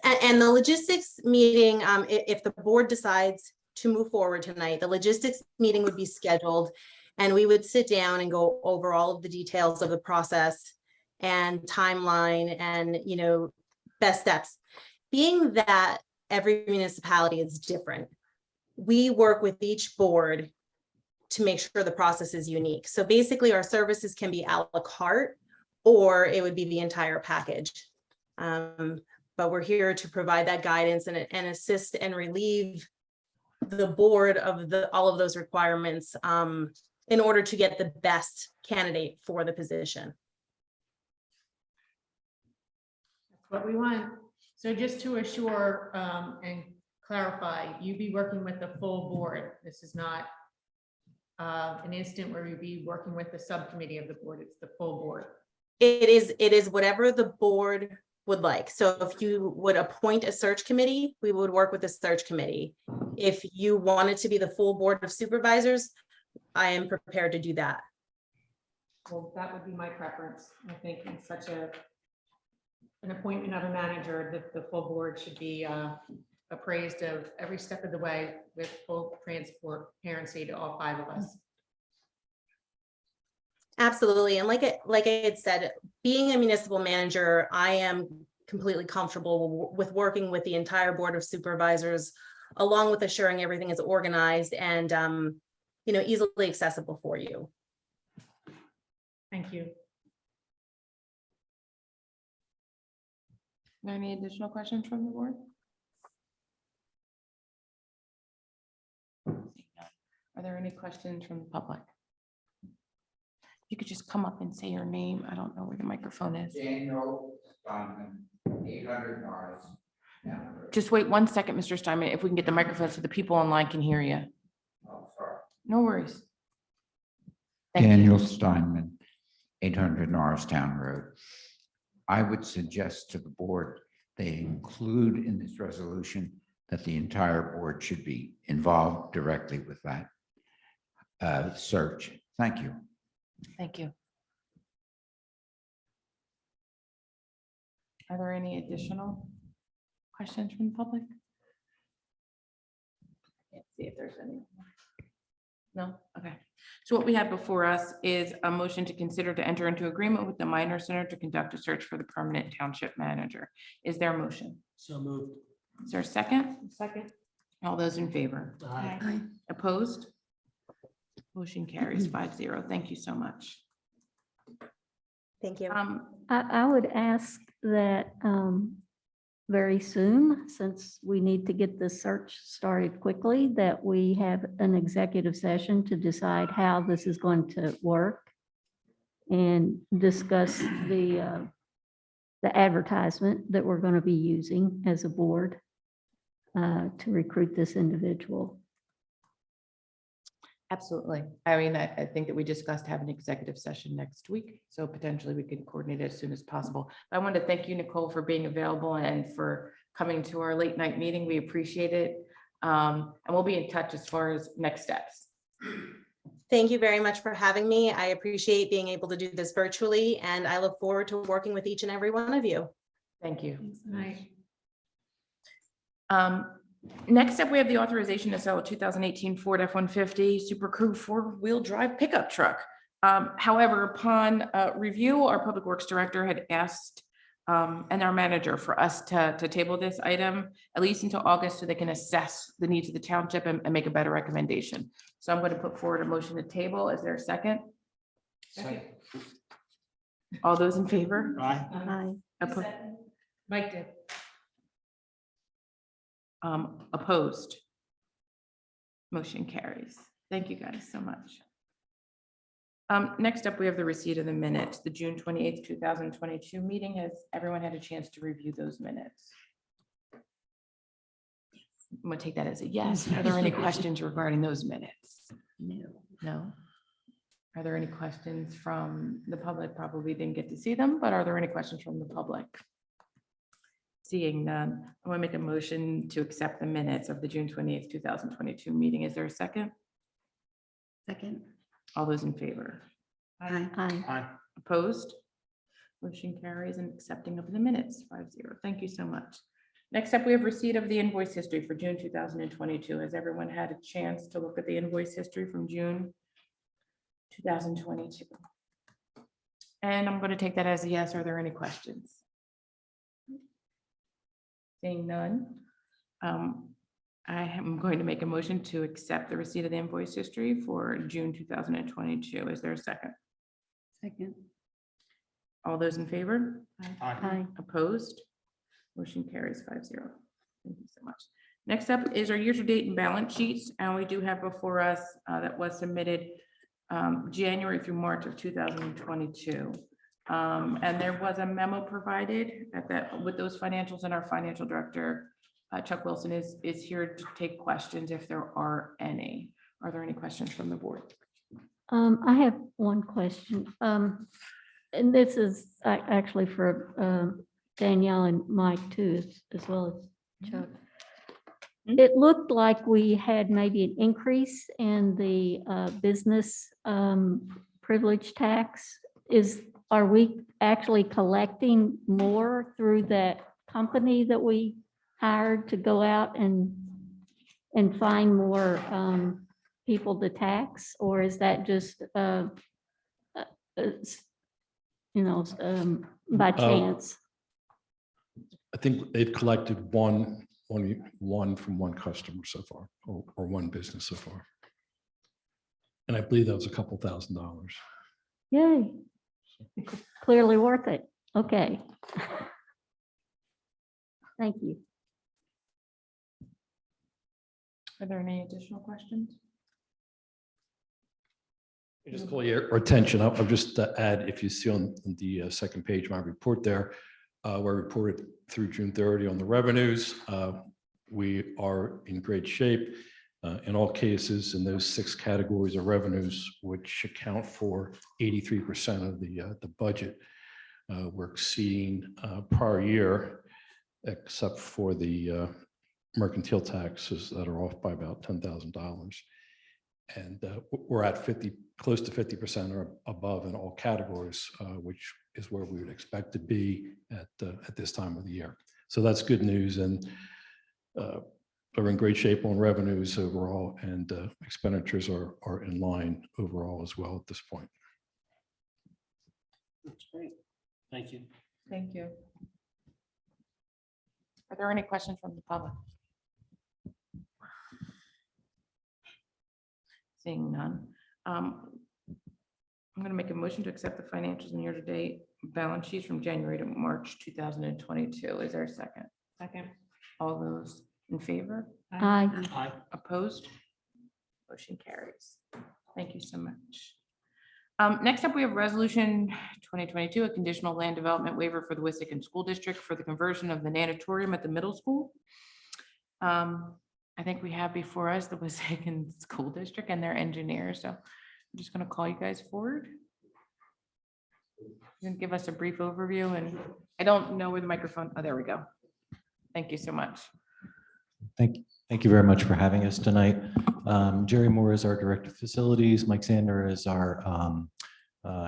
And the logistics meeting, if the board decides to move forward tonight, the logistics meeting would be scheduled and we would sit down and go over all of the details of the process and timeline and, you know, best steps. Being that every municipality is different, we work with each board to make sure the process is unique. So basically our services can be a la carte or it would be the entire package. But we're here to provide that guidance and assist and relieve the board of all of those requirements in order to get the best candidate for the position. what we want. So just to assure and clarify, you be working with the full board. This is not an instant where you'd be working with the subcommittee of the board. It's the full board. It is whatever the board would like. So if you would appoint a search committee, we would work with the search committee. If you wanted to be the full board of supervisors, I am prepared to do that. Well, that would be my preference. I think in such an appointment of a manager, that the full board should be appraised of every step of the way with full transparency to all 5 of us. Absolutely. And like I had said, being a municipal manager, I am completely comfortable with working with the entire board of supervisors, along with assuring everything is organized and, easily accessible for you. Thank you. Are there any additional questions from the board? Are there any questions from the public? You could just come up and say your name. I don't know where the microphone is. Daniel Steinman, 800 Norris. Just wait 1 second, Mr. Steinman, if we can get the microphone so the people online can hear you. Oh, sorry. No worries. Thank you. Daniel Steinman, 800 Norristown Road. I would suggest to the board they include in this resolution that the entire board should be involved directly with that search. Thank you. Thank you. Are there any additional questions from the public? Can't see if there's any. No? Okay. So what we have before us is a motion to consider to enter into agreement with the Minor Center to conduct a search for the permanent township manager. Is there a motion? So moved. Is there a second? Second. All those in favor? Aye. Opposed? Motion carries 5-0. Thank you so much. Thank you. I would ask that very soon, since we need to get the search started quickly, that we have an executive session to decide how this is going to work and discuss the advertisement that we're going to be using as a board to recruit this individual. Absolutely. I mean, I think that we discussed having an executive session next week, so potentially we could coordinate it as soon as possible. I want to thank you, Nicole, for being available and for coming to our late night meeting. We appreciate it. And we'll be in touch as far as next steps. Thank you very much for having me. I appreciate being able to do this virtually, and I look forward to working with each and every one of you. Thank you. Nice. Next up, we have the authorization to sell a 2018 Ford F-150 Super Crew 4-wheel drive pickup truck. However, upon review, our Public Works Director had asked and our manager for us to table this item at least until August so they can assess the needs of the township and make a better recommendation. So I'm going to put forward a motion to table. Is there a second? Second. All those in favor? Aye. Mike did. Opposed? Motion carries. Thank you guys so much. Next up, we have the receipt of the minutes, the June 28th, 2022 meeting. Has everyone had a chance to review those minutes? I'm going to take that as a yes. Are there any questions regarding those minutes? No. Are there any questions from the public? Probably didn't get to see them, but are there any questions from the public? Seeing none, I want to make a motion to accept the minutes of the June 28th, 2022 meeting. Is there a second? Second. All those in favor? Aye. Opposed? Motion carries and accepting of the minutes 5-0. Thank you so much. Next up, we have receipt of the invoice history for June 2022. Has everyone had a chance to look at the invoice history from June 2022? And I'm going to take that as a yes. Are there any questions? Seeing none, I am going to make a motion to accept the receipt of the invoice history for June 2022. Is there a second? Second. All those in favor? Aye. Opposed? Motion carries 5-0. Thank you so much. Next up is our year-to-date and balance sheets, and we do have before us that was submitted January through March of 2022. And there was a memo provided at that, with those financials, and our financial director, Chuck Wilson, is here to take questions if there are any. Are there any questions from the board? I have one question. And this is actually for Danielle and Mike too, as well as Chuck. It looked like we had maybe an increase in the business privilege tax. Are we actually collecting more through that company that we hired to go out and find more people to tax? Or is that just, by chance? I think they've collected one from one customer so far, or one business so far. And I believe that was a couple $1,000s. Yay. Clearly worth it. Okay. Thank you. Are there any additional questions? Just call your attention. I'll just add, if you see on the second page of my report there, where I reported through June 30 on the revenues, we are in great shape in all cases in those 6 categories of revenues, which account for 83% of the budget. We're exceeding prior year, except for the mercantile taxes that are off by about $10,000. And we're at close to 50% or above in all categories, which is where we would expect to be at this time of the year. So that's good news, and we're in great shape on revenues overall, and expenditures are in line overall as well at this point. That's great. Thank you. Thank you. Are there any questions from the public? Seeing none. I'm going to make a motion to accept the financials and year-to-date balance sheets from January to March 2022. Is there a second? Second. All those in favor? Aye. Aye. Opposed? Motion carries. Thank you so much. Next up, we have Resolution 2022, a conditional land development waiver for the Wissahickon School District for the conversion of the natatorium at the middle school. I think we have before us the Wissahickon School District and their engineers, so I'm just going to call you guys forward. You can give us a brief overview, and I don't know where the microphone, oh, there we go. Thank you so much. Thank you very much for having us tonight. Jerry Moore is our Director of Facilities. Mike Sander is our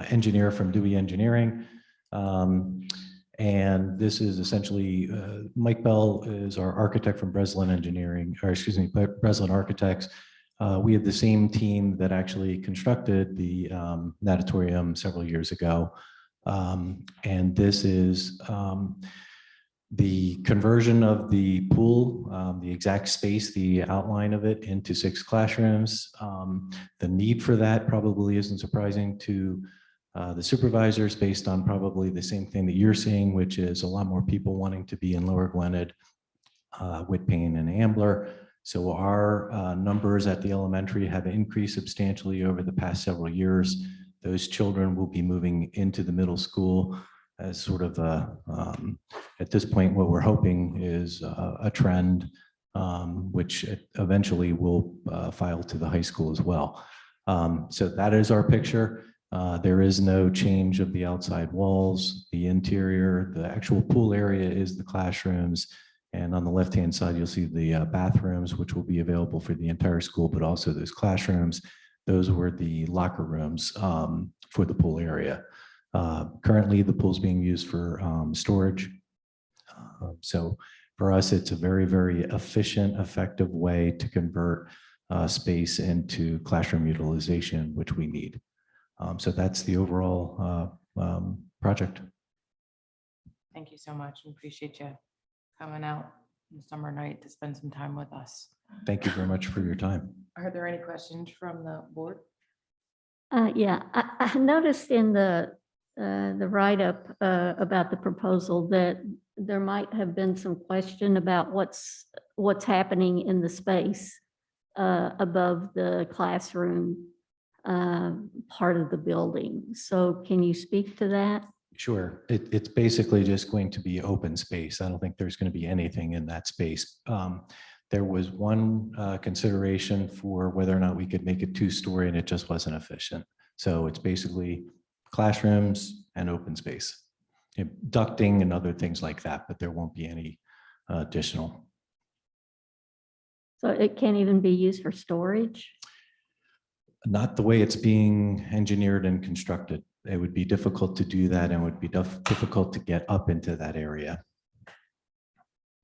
engineer from Dewey Engineering. And this is essentially, Mike Bell is our architect from Breslin Engineering, or excuse me, Breslin Architects. We had the same team that actually constructed the natatorium several years ago. And this is the conversion of the pool, the exact space, the outline of it into 6 classrooms. The need for that probably isn't surprising to the supervisors, based on probably the same thing that you're seeing, which is a lot more people wanting to be in Lower Gwinnett, Whitpain, and Ambler. So our numbers at the elementary have increased substantially over the past several years. Those children will be moving into the middle school as sort of at this point, what we're hoping is a trend, which eventually will file to the high school as well. So that is our picture. There is no change of the outside walls, the interior, the actual pool area is the classrooms. And on the left-hand side, you'll see the bathrooms, which will be available for the entire school, but also those classrooms. Those were the locker rooms for the pool area. Currently, the pool is being used for storage. So for us, it's a very, very efficient, effective way to convert space into classroom utilization, which we need. So that's the overall project. Thank you so much. We appreciate you coming out on the summer night to spend some time with us. Thank you very much for your time. Are there any questions from the board? Yeah, I noticed in the write-up about the proposal that there might have been some question about what's happening in the space above the classroom part of the building. So can you speak to that? Sure. It's basically just going to be open space. I don't think there's going to be anything in that space. There was one consideration for whether or not we could make it 2-story, and it just wasn't efficient. So it's basically classrooms and open space, ducting and other things like that, but there won't be any additional. So it can't even be used for storage? Not the way it's being engineered and constructed. It would be difficult to do that and would be difficult to get up into that area.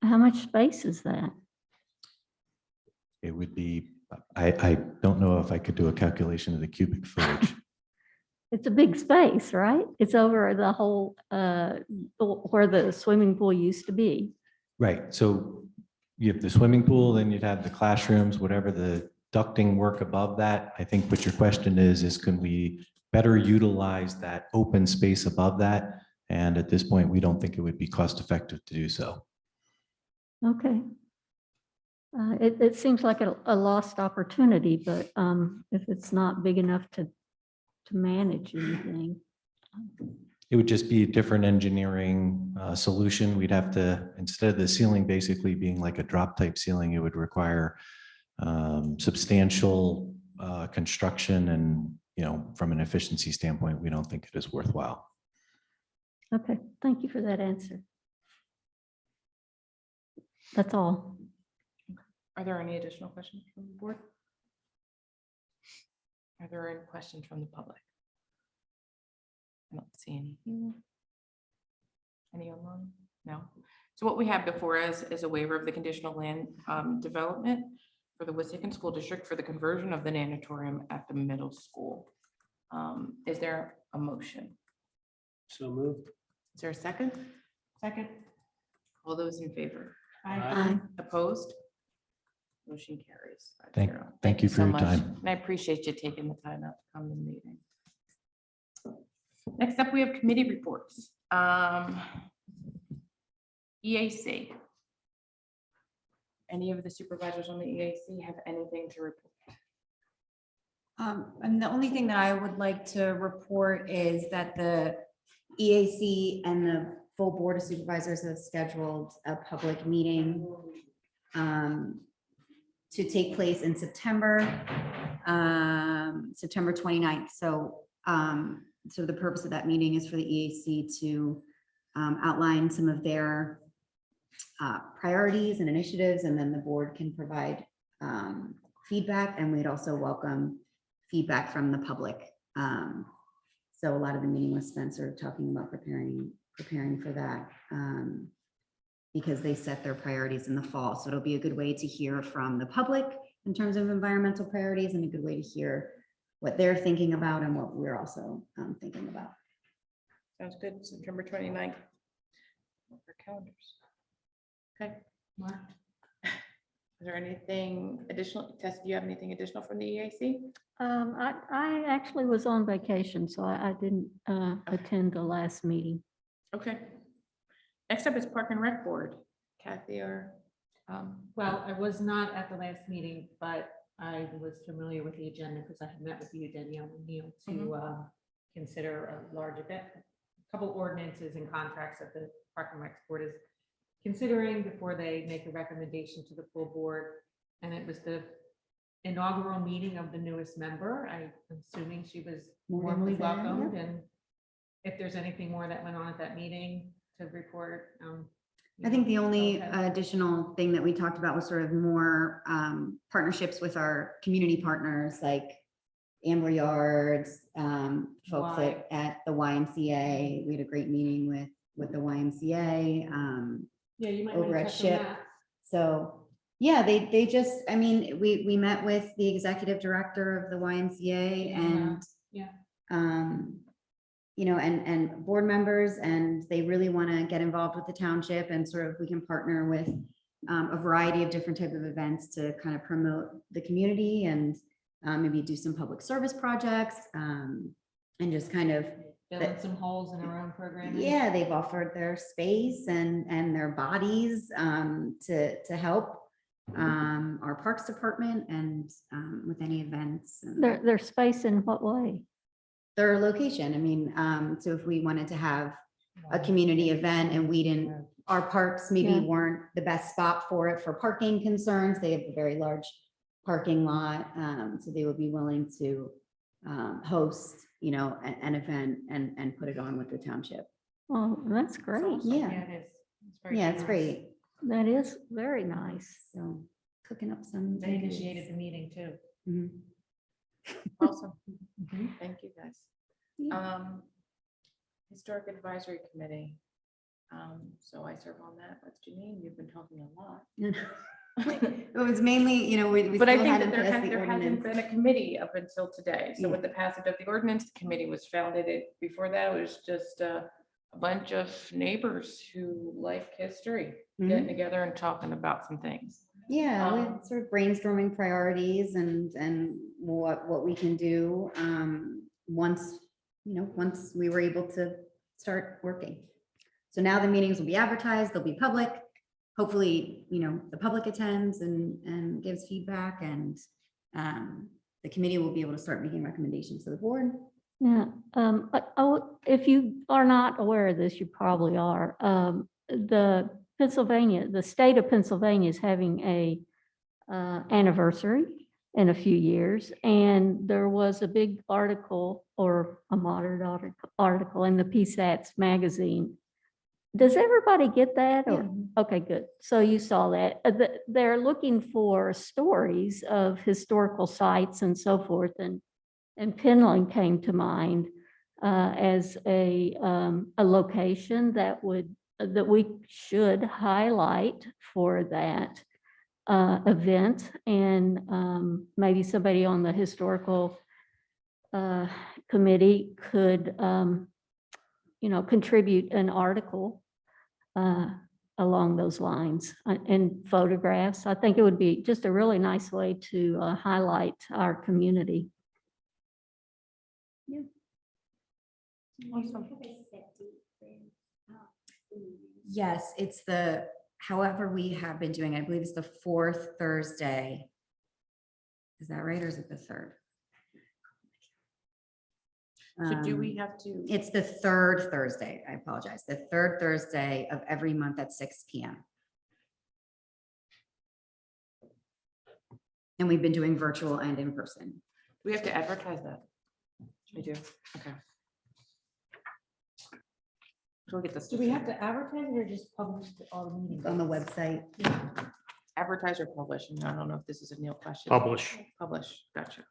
How much space is that? It would be, I don't know if I could do a calculation of the cubic footage. It's a big space, right? It's over the whole, where the swimming pool used to be. Right, so you have the swimming pool, then you'd have the classrooms, whatever the ducting work above that. I think what your question is can we better utilize that open space above that? And at this point, we don't think it would be cost effective to do so. Okay. It seems like a lost opportunity, but if it's not big enough to manage anything. It would just be a different engineering solution. We'd have to, instead of the ceiling basically being like a drop type ceiling, it would require substantial construction, and, you know, from an efficiency standpoint, we don't think it is worthwhile. Okay, thank you for that answer. That's all. Are there any additional questions from the board? Are there any questions from the public? I don't see any here. Any online? No. So what we have before us is a waiver of the conditional land development for the Wissahickon School District for the conversion of the nanatorium at the middle school. Is there a motion? So moved. Is there a second? Second. All those in favor? Aye. Opposed? Motion carries. 5-0. Thank you for your much. time. And I appreciate you taking the time out to come to the meeting. Next up, we have committee reports. EAC. Any of the supervisors on the EAC have anything to report? And the only thing that I would like to report is that the EAC and the full Board of Supervisors have scheduled a public meeting to take place in September, September 29th. So the purpose of that meeting is for the EAC to outline some of their priorities and initiatives, and then the board can provide feedback, and we'd also welcome feedback from the public. So a lot of the meeting with Spencer talking about preparing for that because they set their priorities in the fall. So it'll be a good way to hear from the public in terms of environmental priorities, and a good way to hear what they're thinking about and what we're also thinking about. Sounds good. September 29th. Our calendars. Okay, Mark. Is there anything additional? Tess, do you have anything additional from the EAC? I actually was on vacation, so I didn't attend the last meeting. Okay. Next up is Park and Rec Board. Kathy or? Well, I was not at the last meeting, but I was familiar with the agenda because I had met with you, Danielle and Neil, to consider a large event, a couple ordinances and contracts that the Park and Rec Board is considering before they make a recommendation to the full board. And it was the inaugural meeting of the newest member. I'm assuming she was warmly welcomed. And if there's anything more that went on at that meeting to report. I think the only additional thing that we talked about was sort of more partnerships with our community partners like Amber Yards, folks at the YMCA. We had a great meeting with the YMCA. Yeah, you might over wanna at touch on SHIP. that. So yeah, they just, I mean, we met with the executive director of the YMCA and Yeah. you know, and board members, and they really want to get involved with the township, and sort of we can partner with a variety of different type of events to kind of promote the community and maybe do some public service projects and just kind of Fill in some holes in our own programming. yeah, they've offered their space and their bodies to help our Parks Department and with any events. Their space in what way? Their location. I mean, so if we wanted to have a community event and we didn't, our parks maybe Yeah. weren't the best spot for it for parking concerns. They have a very large parking lot. So they would be willing to host, you know, an event and put it on with the township. Oh, that's great. Yeah. it is. Very Yeah, it's generous. great. That is very nice. So cooking up some. They initiated the meeting too. Mhm. Awesome. Mhm. Thank you, guys. Yeah. Historic Advisory Committee. So I serve on that with Janine. You've been talking a lot. It was mainly, you know, we But I still think that hadn't passed the there hasn't ordinance. been a committee up until today. So Yeah. with the passage of the ordinance, the committee was founded. Before that, it was just a bunch of neighbors who like history, getting Mhm. together and talking about some things. Yeah, we're sort of brainstorming priorities and what we can do once, you know, once we were able to start working. So now the meetings will be advertised, they'll be public. Hopefully, you know, the public attends and gives feedback and the committee will be able to start making recommendations to the board. Yeah, if you are not aware of this, you probably are. The state of Pennsylvania is having a anniversary in a few years, and there was a big article or a modern article in the PSATS magazine. Does everybody get that? Or okay, good. So you saw that. They're looking for stories of historical sites and so forth, and Penland came to mind as a location that we should highlight for that event. And maybe somebody on the historical committee could, you know, contribute an article along those lines and photographs. I think it would be just a really nice way to highlight our community. Yes, it's however we have been doing, I believe it's the fourth Thursday. Is that right, or is it the third? So do we have to? It's the third Thursday, I apologize, the third Thursday of every month at 6 p.m. And we've been doing virtual and in person. We have to advertise that. We do, okay. So we'll get this. Do we have to advertise it or just publish all the meetings? On the website. Advertise or publish? And I don't know if this is a Neil question. Publish. Publish, gotcha.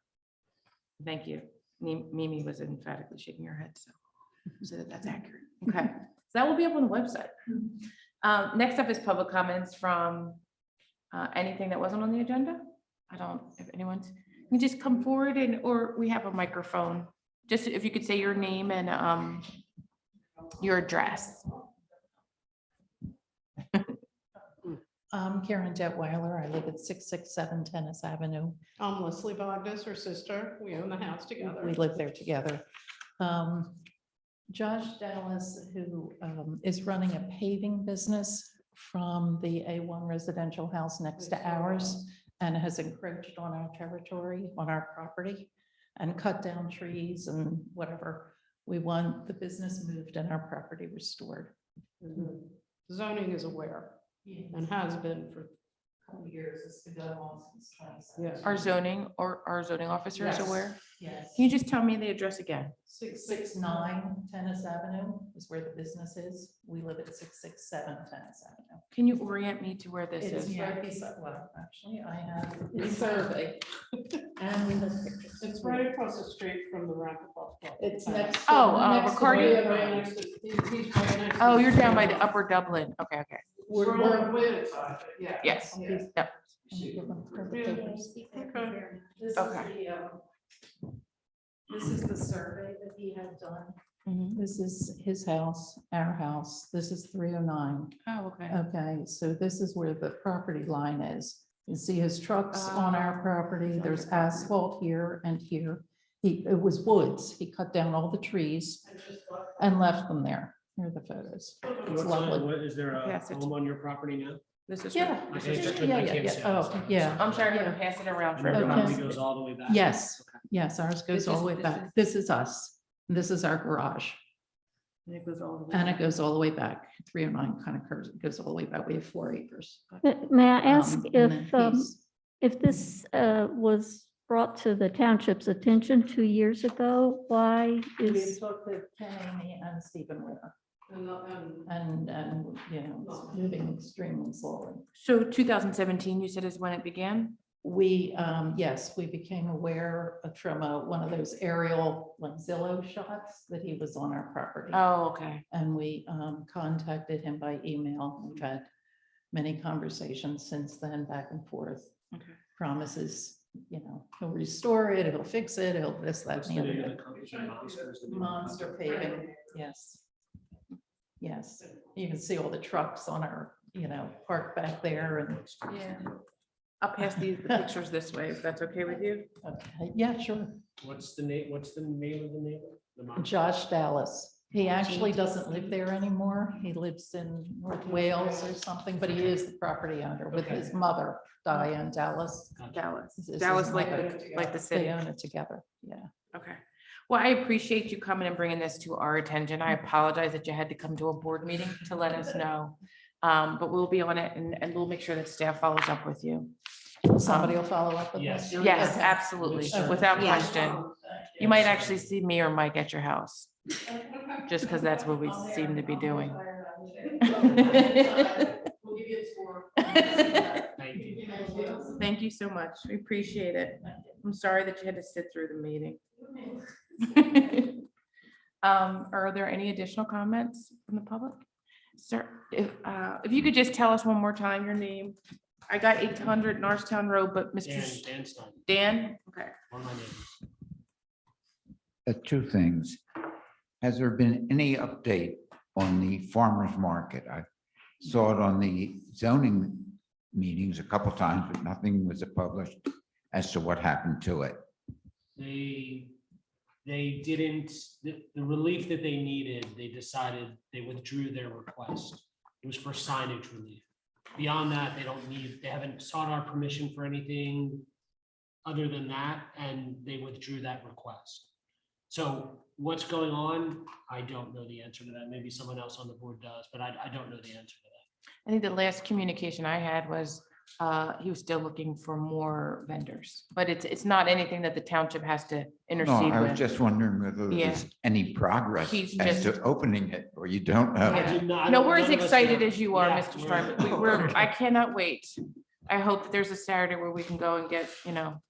Thank you. Mimi was emphatically shaking her head, so that's accurate. Okay, so that will be up on the website. Next up is public comments from anything that wasn't on the agenda. I don't, if anyone's, you just come forward or we have a microphone. Just if you could say your name and your address. I'm Karen Detweiler. I live at 667 Tennis Avenue. I'm Leslie Bogdas, her sister. We own the house together. We live there together. Josh Dallas, who is running a paving business from the A1 residential house next to ours and has encroached on our territory, on our property, and cut down trees and whatever. We want the business moved and our property restored. Zoning is aware and has been for Years, it's been going on since 2017. Yes. Our zoning officer is Yes. aware. Yes. Can you just tell me the address again? 669 Tennis Avenue is where the business is. We live at 667 Tennis Avenue. Can you orient me to where this It is is? right beside, well, actually, I have We a survey. And we have pictures. It's right across the street from the racquetball club. It's next. Ricardo? Oh, you're down by the Upper Dublin. Okay, okay. We're on the way side, yeah. Yes. Yeah. Yep. This is Okay. This is the survey that he had done. Mhm. This is his house, our house. This is 309. Oh, okay. Okay, so this is where the property line is. You see his trucks on our property. There's asphalt here and here. It was woods. He cut down all the trees and left them there. Here are the photos. It's lovely. Is there a Passage. home on your property now? This is. Yeah, I can't- yeah, I yeah, can't yeah. see it. Oh, yeah. I'm sorry, I'm gonna pass it around for And your everyone. property goes all the way back? Yes, yes, ours goes This all is- the way this back. is- This is us. This is our garage. And it goes all the way. And it goes all the way back. 309 kind of curves, it goes all the way back. We have 4 acres. May I ask And then if this was brought to the township's attention 2 years ago, why We've is, talked to Ken Amy and Stephen Witter. And, you know, it's moving extremely slowly. So 2017, you said is when it began? We, yes, we became aware from one of those aerial like Zillow shots that he was on our property. Oh, okay. And we contacted him by email. We've had many conversations since then, back and forth. Okay. Promises, you know, he'll restore it, he'll fix it, he'll this, that, What's and the the name other. of the company? Monsters, the new- Monster paving, yes. Yes, you can see all the trucks on our, you know, parked back there and. Yeah. I'll pass the pictures this way, if that's okay with you. Okay, yeah, sure. What's the name of the neighbor? The Monsters? Josh Dallas. He actually doesn't live there anymore. He lives in North Wales or something, but he is the property owner with his mother, Diane Dallas. Dallas. This is Dallas his like mother. the They city. own it together, yeah. Okay. Well, I appreciate you coming and bringing this to our attention. I apologize that you had to come to a board meeting to let us know. But we'll be on it and we'll make sure that staff follows up with you. Somebody will follow up with Yes. us. Yes, Okay. absolutely, Okay. without Yeah. question. You might actually see me or Mike at your house, just because that's what we seem to be doing. Thank you. Thank you so much. We appreciate it. I'm sorry that you had to sit through the meeting. Are there any additional comments from the public? Sir, if you could just tell us one more time your name. I got 800 Norristown Road, but Mr. Dan Stein, Dan, okay. one of my neighbors. Two things. Has there been any update on the farmer's market? I saw it on the zoning meetings a couple times, but nothing was published as to what happened to it. They didn't, the relief that they needed, they decided they withdrew their request. It was for signage relief. Beyond that, they haven't sought our permission for anything other than that, and they withdrew that request. So what's going on? I don't know the answer to that. Maybe someone else on the board does, but I don't know the answer to that. I think the last communication I had was he was still looking for more vendors, but it's not anything that the township has to No, intercede I was with. just wondering whether Yeah. there's any progress He's as to just- opening it, or you don't know. Yeah. I No, don't- we're as none of us excited know. as you are, Yeah, Mr. we're- Strymon. I cannot wait. I hope that there's a Saturday where we can go and get, Sticky buns.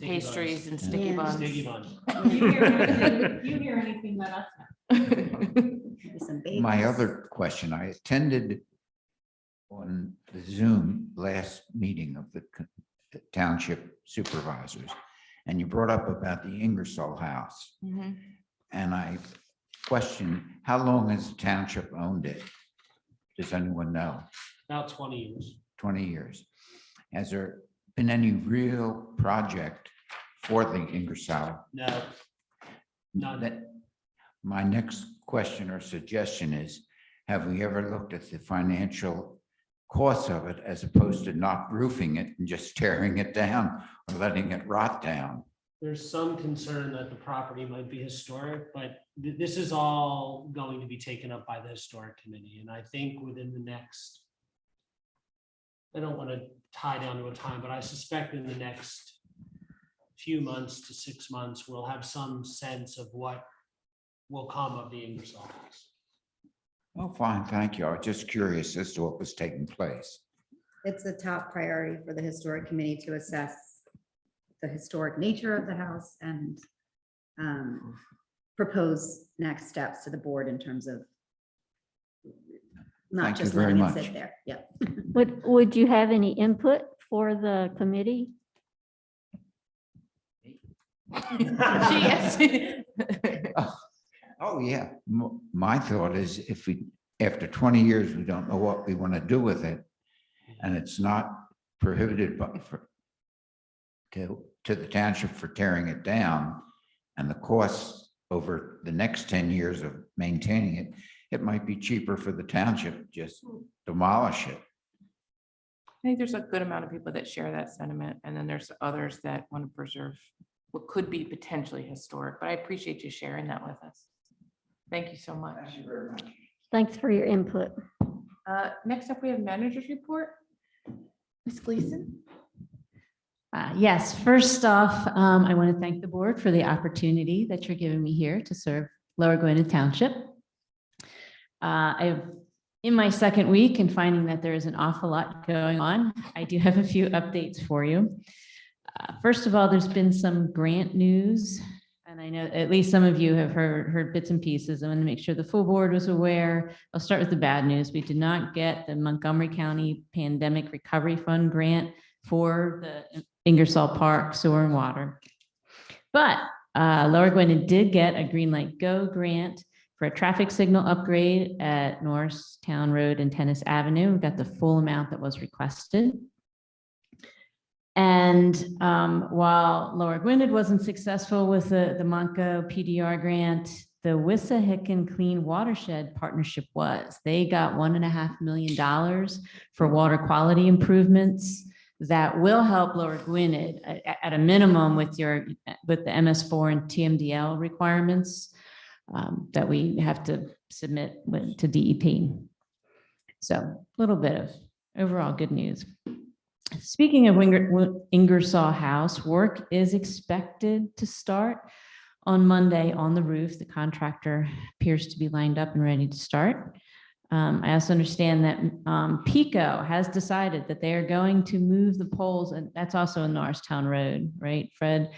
pastries and sticky Yeah. buns. Sticky buns. You hear anything, let us know. Maybe some My bagels. other question, I attended on the Zoom last meeting of the township supervisors, and you brought up about the Ingersoll house. Mhm. And I questioned, how long has the township owned it? Does anyone know? About 20 years. 20 years. Has there been any real project for the Ingersoll? No. None. That, my next question or suggestion is, have we ever looked at the financial costs of it as opposed to not roofing it and just tearing it down or letting it rot down? There's some concern that the property might be historic, but this is all going to be taken up by the historic committee. And I think within the next, I don't want to tie down to a time, but I suspect in the next few months to 6 months, we'll have some sense of what will come of the Ingersoll house. Well, fine, thank you. I was just curious as to what was taking place. It's a top priority for the historic committee to assess the historic nature of the house and propose next steps to the board in terms of not Thank you just very letting it much. sit there. Yep. would you have any input for the committee? Oh, yeah. My thought is if we, after 20 years, we don't know what we want to do with it, and it's not prohibited to the township for tearing it down, and the costs over the next 10 years of maintaining it, it might be cheaper for the township to just demolish it. I think there's a good amount of people that share that sentiment, and then there's others that want to preserve what could be potentially historic, but I appreciate you sharing that with us. Thank you so much. Thanks for your input. Next up, we have managers report. Ms. Gleason. Yes, first off, I want to thank the board for the opportunity that you're giving me here to serve Lower Gwinnett Township. I've in my second week and finding that there is an awful lot going on. I do have a few updates for you. First of all, there's been some grant news, and I know at least some of you have heard bits and pieces. I want to make sure the full board was aware. I'll start with the bad news. We did not get the Montgomery County Pandemic Recovery Fund grant for the Ingersoll Park sewer and water. But Lower Gwinnett did get a Green Light Go grant for a traffic signal upgrade at Norristown Road and Tennis Avenue. We got the full amount that was requested. And while Lower Gwinnett wasn't successful with the Monco PDR grant, the Wissahickon Clean Watershed Partnership was. They got $1.5 million for water quality improvements that will help Lower Gwinnett at a minimum with the MS4 and TMDL requirements that we have to submit to DEP. So a little bit of overall good news. Speaking of Ingersoll House, work is expected to start on Monday on the roof. The contractor appears to be lined up and ready to start. I also understand that PICO has decided that they are going to move the poles, and that's also in Norristown Road, right, Fred?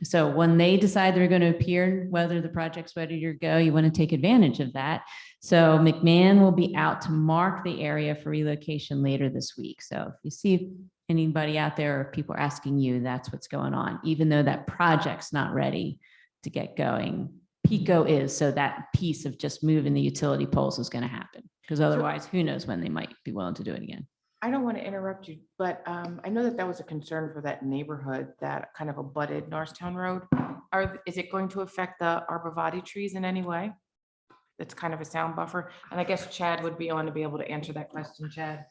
So when they decide they're going to appear, whether the project's ready to go, you want to take advantage of that. So McMahon will be out to mark the area for relocation later this week. So if you see anybody out there, or people are asking you, that's what's going on, even though that project's not ready to get going. PICO is, so that piece of just moving the utility poles is going to happen, because otherwise, who knows when they might be willing to do it again. I don't want to interrupt you, but I know that was a concern for that neighborhood that kind of abutted Norristown Road. Is it going to affect the arborvitae trees in any way? It's kind of a sound buffer. And I guess Chad would be on to be able to answer that question, Chad.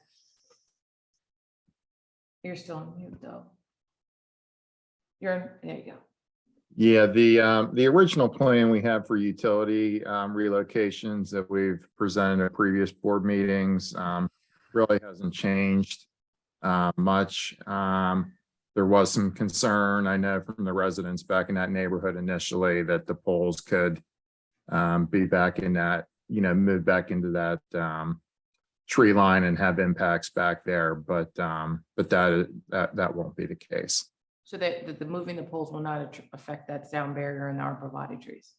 You're still on mute though. There you go. Yeah, the original plan we have for utility relocations that we've presented at previous board meetings really hasn't changed much. There was some concern, I know, from the residents back in that neighborhood initially, that the poles could be back in that, move back into that tree line and have impacts back there, but that won't be the case. So that the moving the poles will not affect that sound barrier and the arborvitae trees?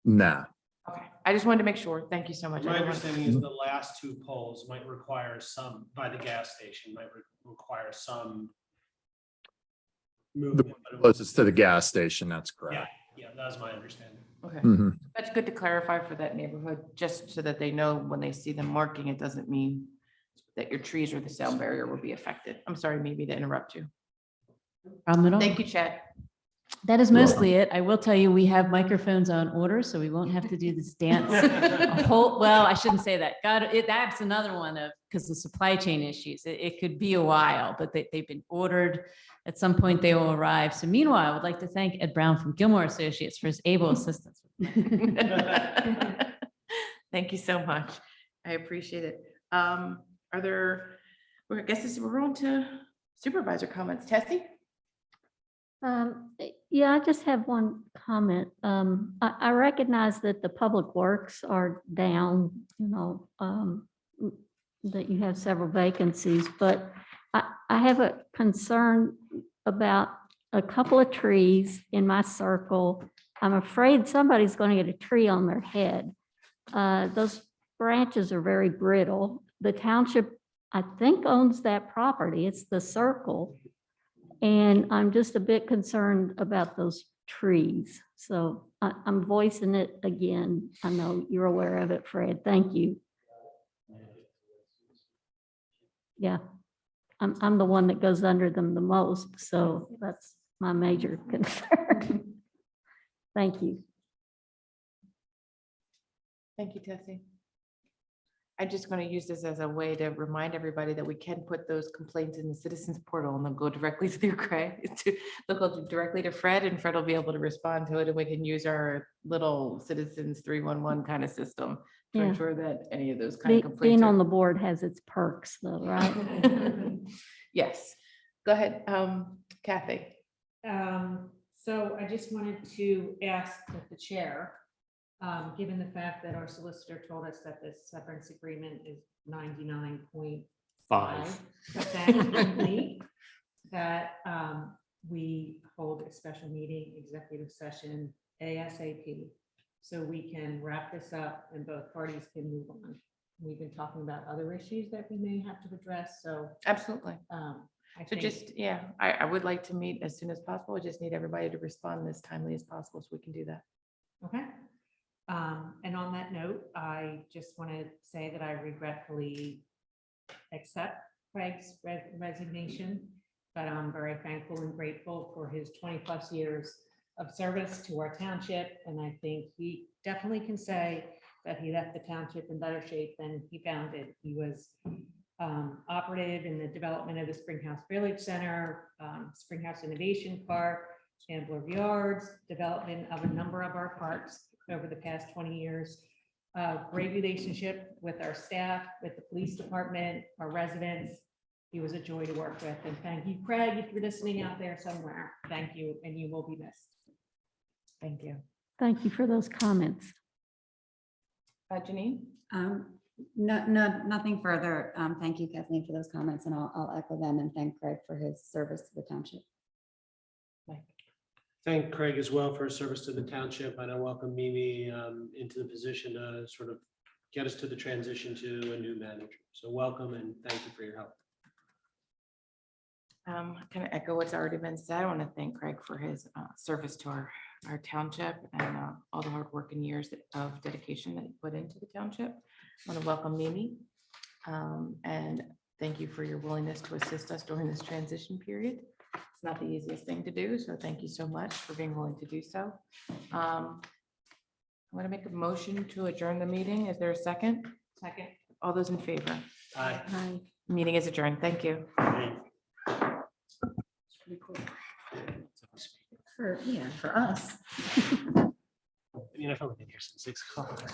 Nah. Okay, I just wanted to make sure. Thank you so much. My understanding is the last two poles might require some, by the gas station, might require some movement. but it Closest to the gas station, that's Yeah, correct. yeah, that's my understanding. Okay, Mhm. that's good to clarify for that neighborhood, just so that they know when they see them marking, it doesn't mean that your trees or the sound barrier will be affected. I'm sorry, maybe to interrupt you. Problem at all. Thank you, Chad. That is mostly it. I will tell you, we have microphones on order, so we won't have to do this dance. Well, I shouldn't say that. God, that's another one of, because the supply chain issues, it could be a while, but they've been ordered. At some point they will arrive. So meanwhile, I would like to thank Ed Brown from Gilmore Associates for his able assistance. Thank you so much. I appreciate it. I guess we're on to supervisor comments. Tessie? Yeah, I just have one comment. I recognize that the public works are down, that you have several vacancies, but I have a concern about a couple of trees in my circle. I'm afraid somebody's going to get a tree on their head. Those branches are very brittle. The township, I think, owns that property. It's the circle. And I'm just a bit concerned about those trees. So I'm voicing it again. I know you're aware of it, Fred. Thank you. Yeah, I'm the one that goes under them the most. So that's my major concern. Thank you. Thank you, Tessie. I'm just going to use this as a way to remind everybody that we can put those complaints in the citizens portal and they'll go directly through Craig. They'll go directly to Fred and Fred will be able to respond to it and we can use our little citizens 311 kind of system to Yeah. ensure that any of those kind of complaints. Being are- on the board has its perks though, right? Yes, go ahead, Kathy. So I just wanted to ask that the chair, given the fact that our solicitor told us that this severance agreement is 99.5% complete, that we hold a special meeting, executive session ASAP, so we can wrap this up and both parties can move on. We've been talking about other issues that we may have to address, so. Absolutely. I So think- just, yeah, I would like to meet as soon as possible. I just need everybody to respond as timely as possible so we can do that. Okay. And on that note, I just want to say that I regretfully accept Craig's resignation, but I'm very thankful and grateful for his 20+ years of service to our township. And I think he definitely can say that he left the township in better shape than he found it. He was operative in the development of the Springhouse Village Center, Springhouse Innovation Park, Chandler Yards, development of a number of our parks over the past 20 years. Great relationship with our staff, with the police department, our residents. He was a joy to work with. And thank you, Craig, if you're listening out there somewhere. Thank you, and you will be missed. Thank you. Thank you for those comments. Janine? Nothing further. Thank you, Kathleen, for those comments, and I'll echo them and thank Greg for his service to the township. Thank Craig as well for his service to the township, and I welcome Mimi into the position to sort of get us to the transition to a new manager. So welcome and thank you for your help. Kind of echo what's already been said. I want to thank Craig for his service to our township and all the hard work and years of dedication that he put into the township. I want to welcome Mimi and thank you for your willingness to assist us during this transition period. It's not the easiest thing to do, so thank you so much for being willing to do so. I'm going to make a motion to adjourn the meeting. Is there a second? Second. All those in favor? Aye. Aye. Meeting is adjourned. Thank you. For us. You know, I've been here since 6 o'clock.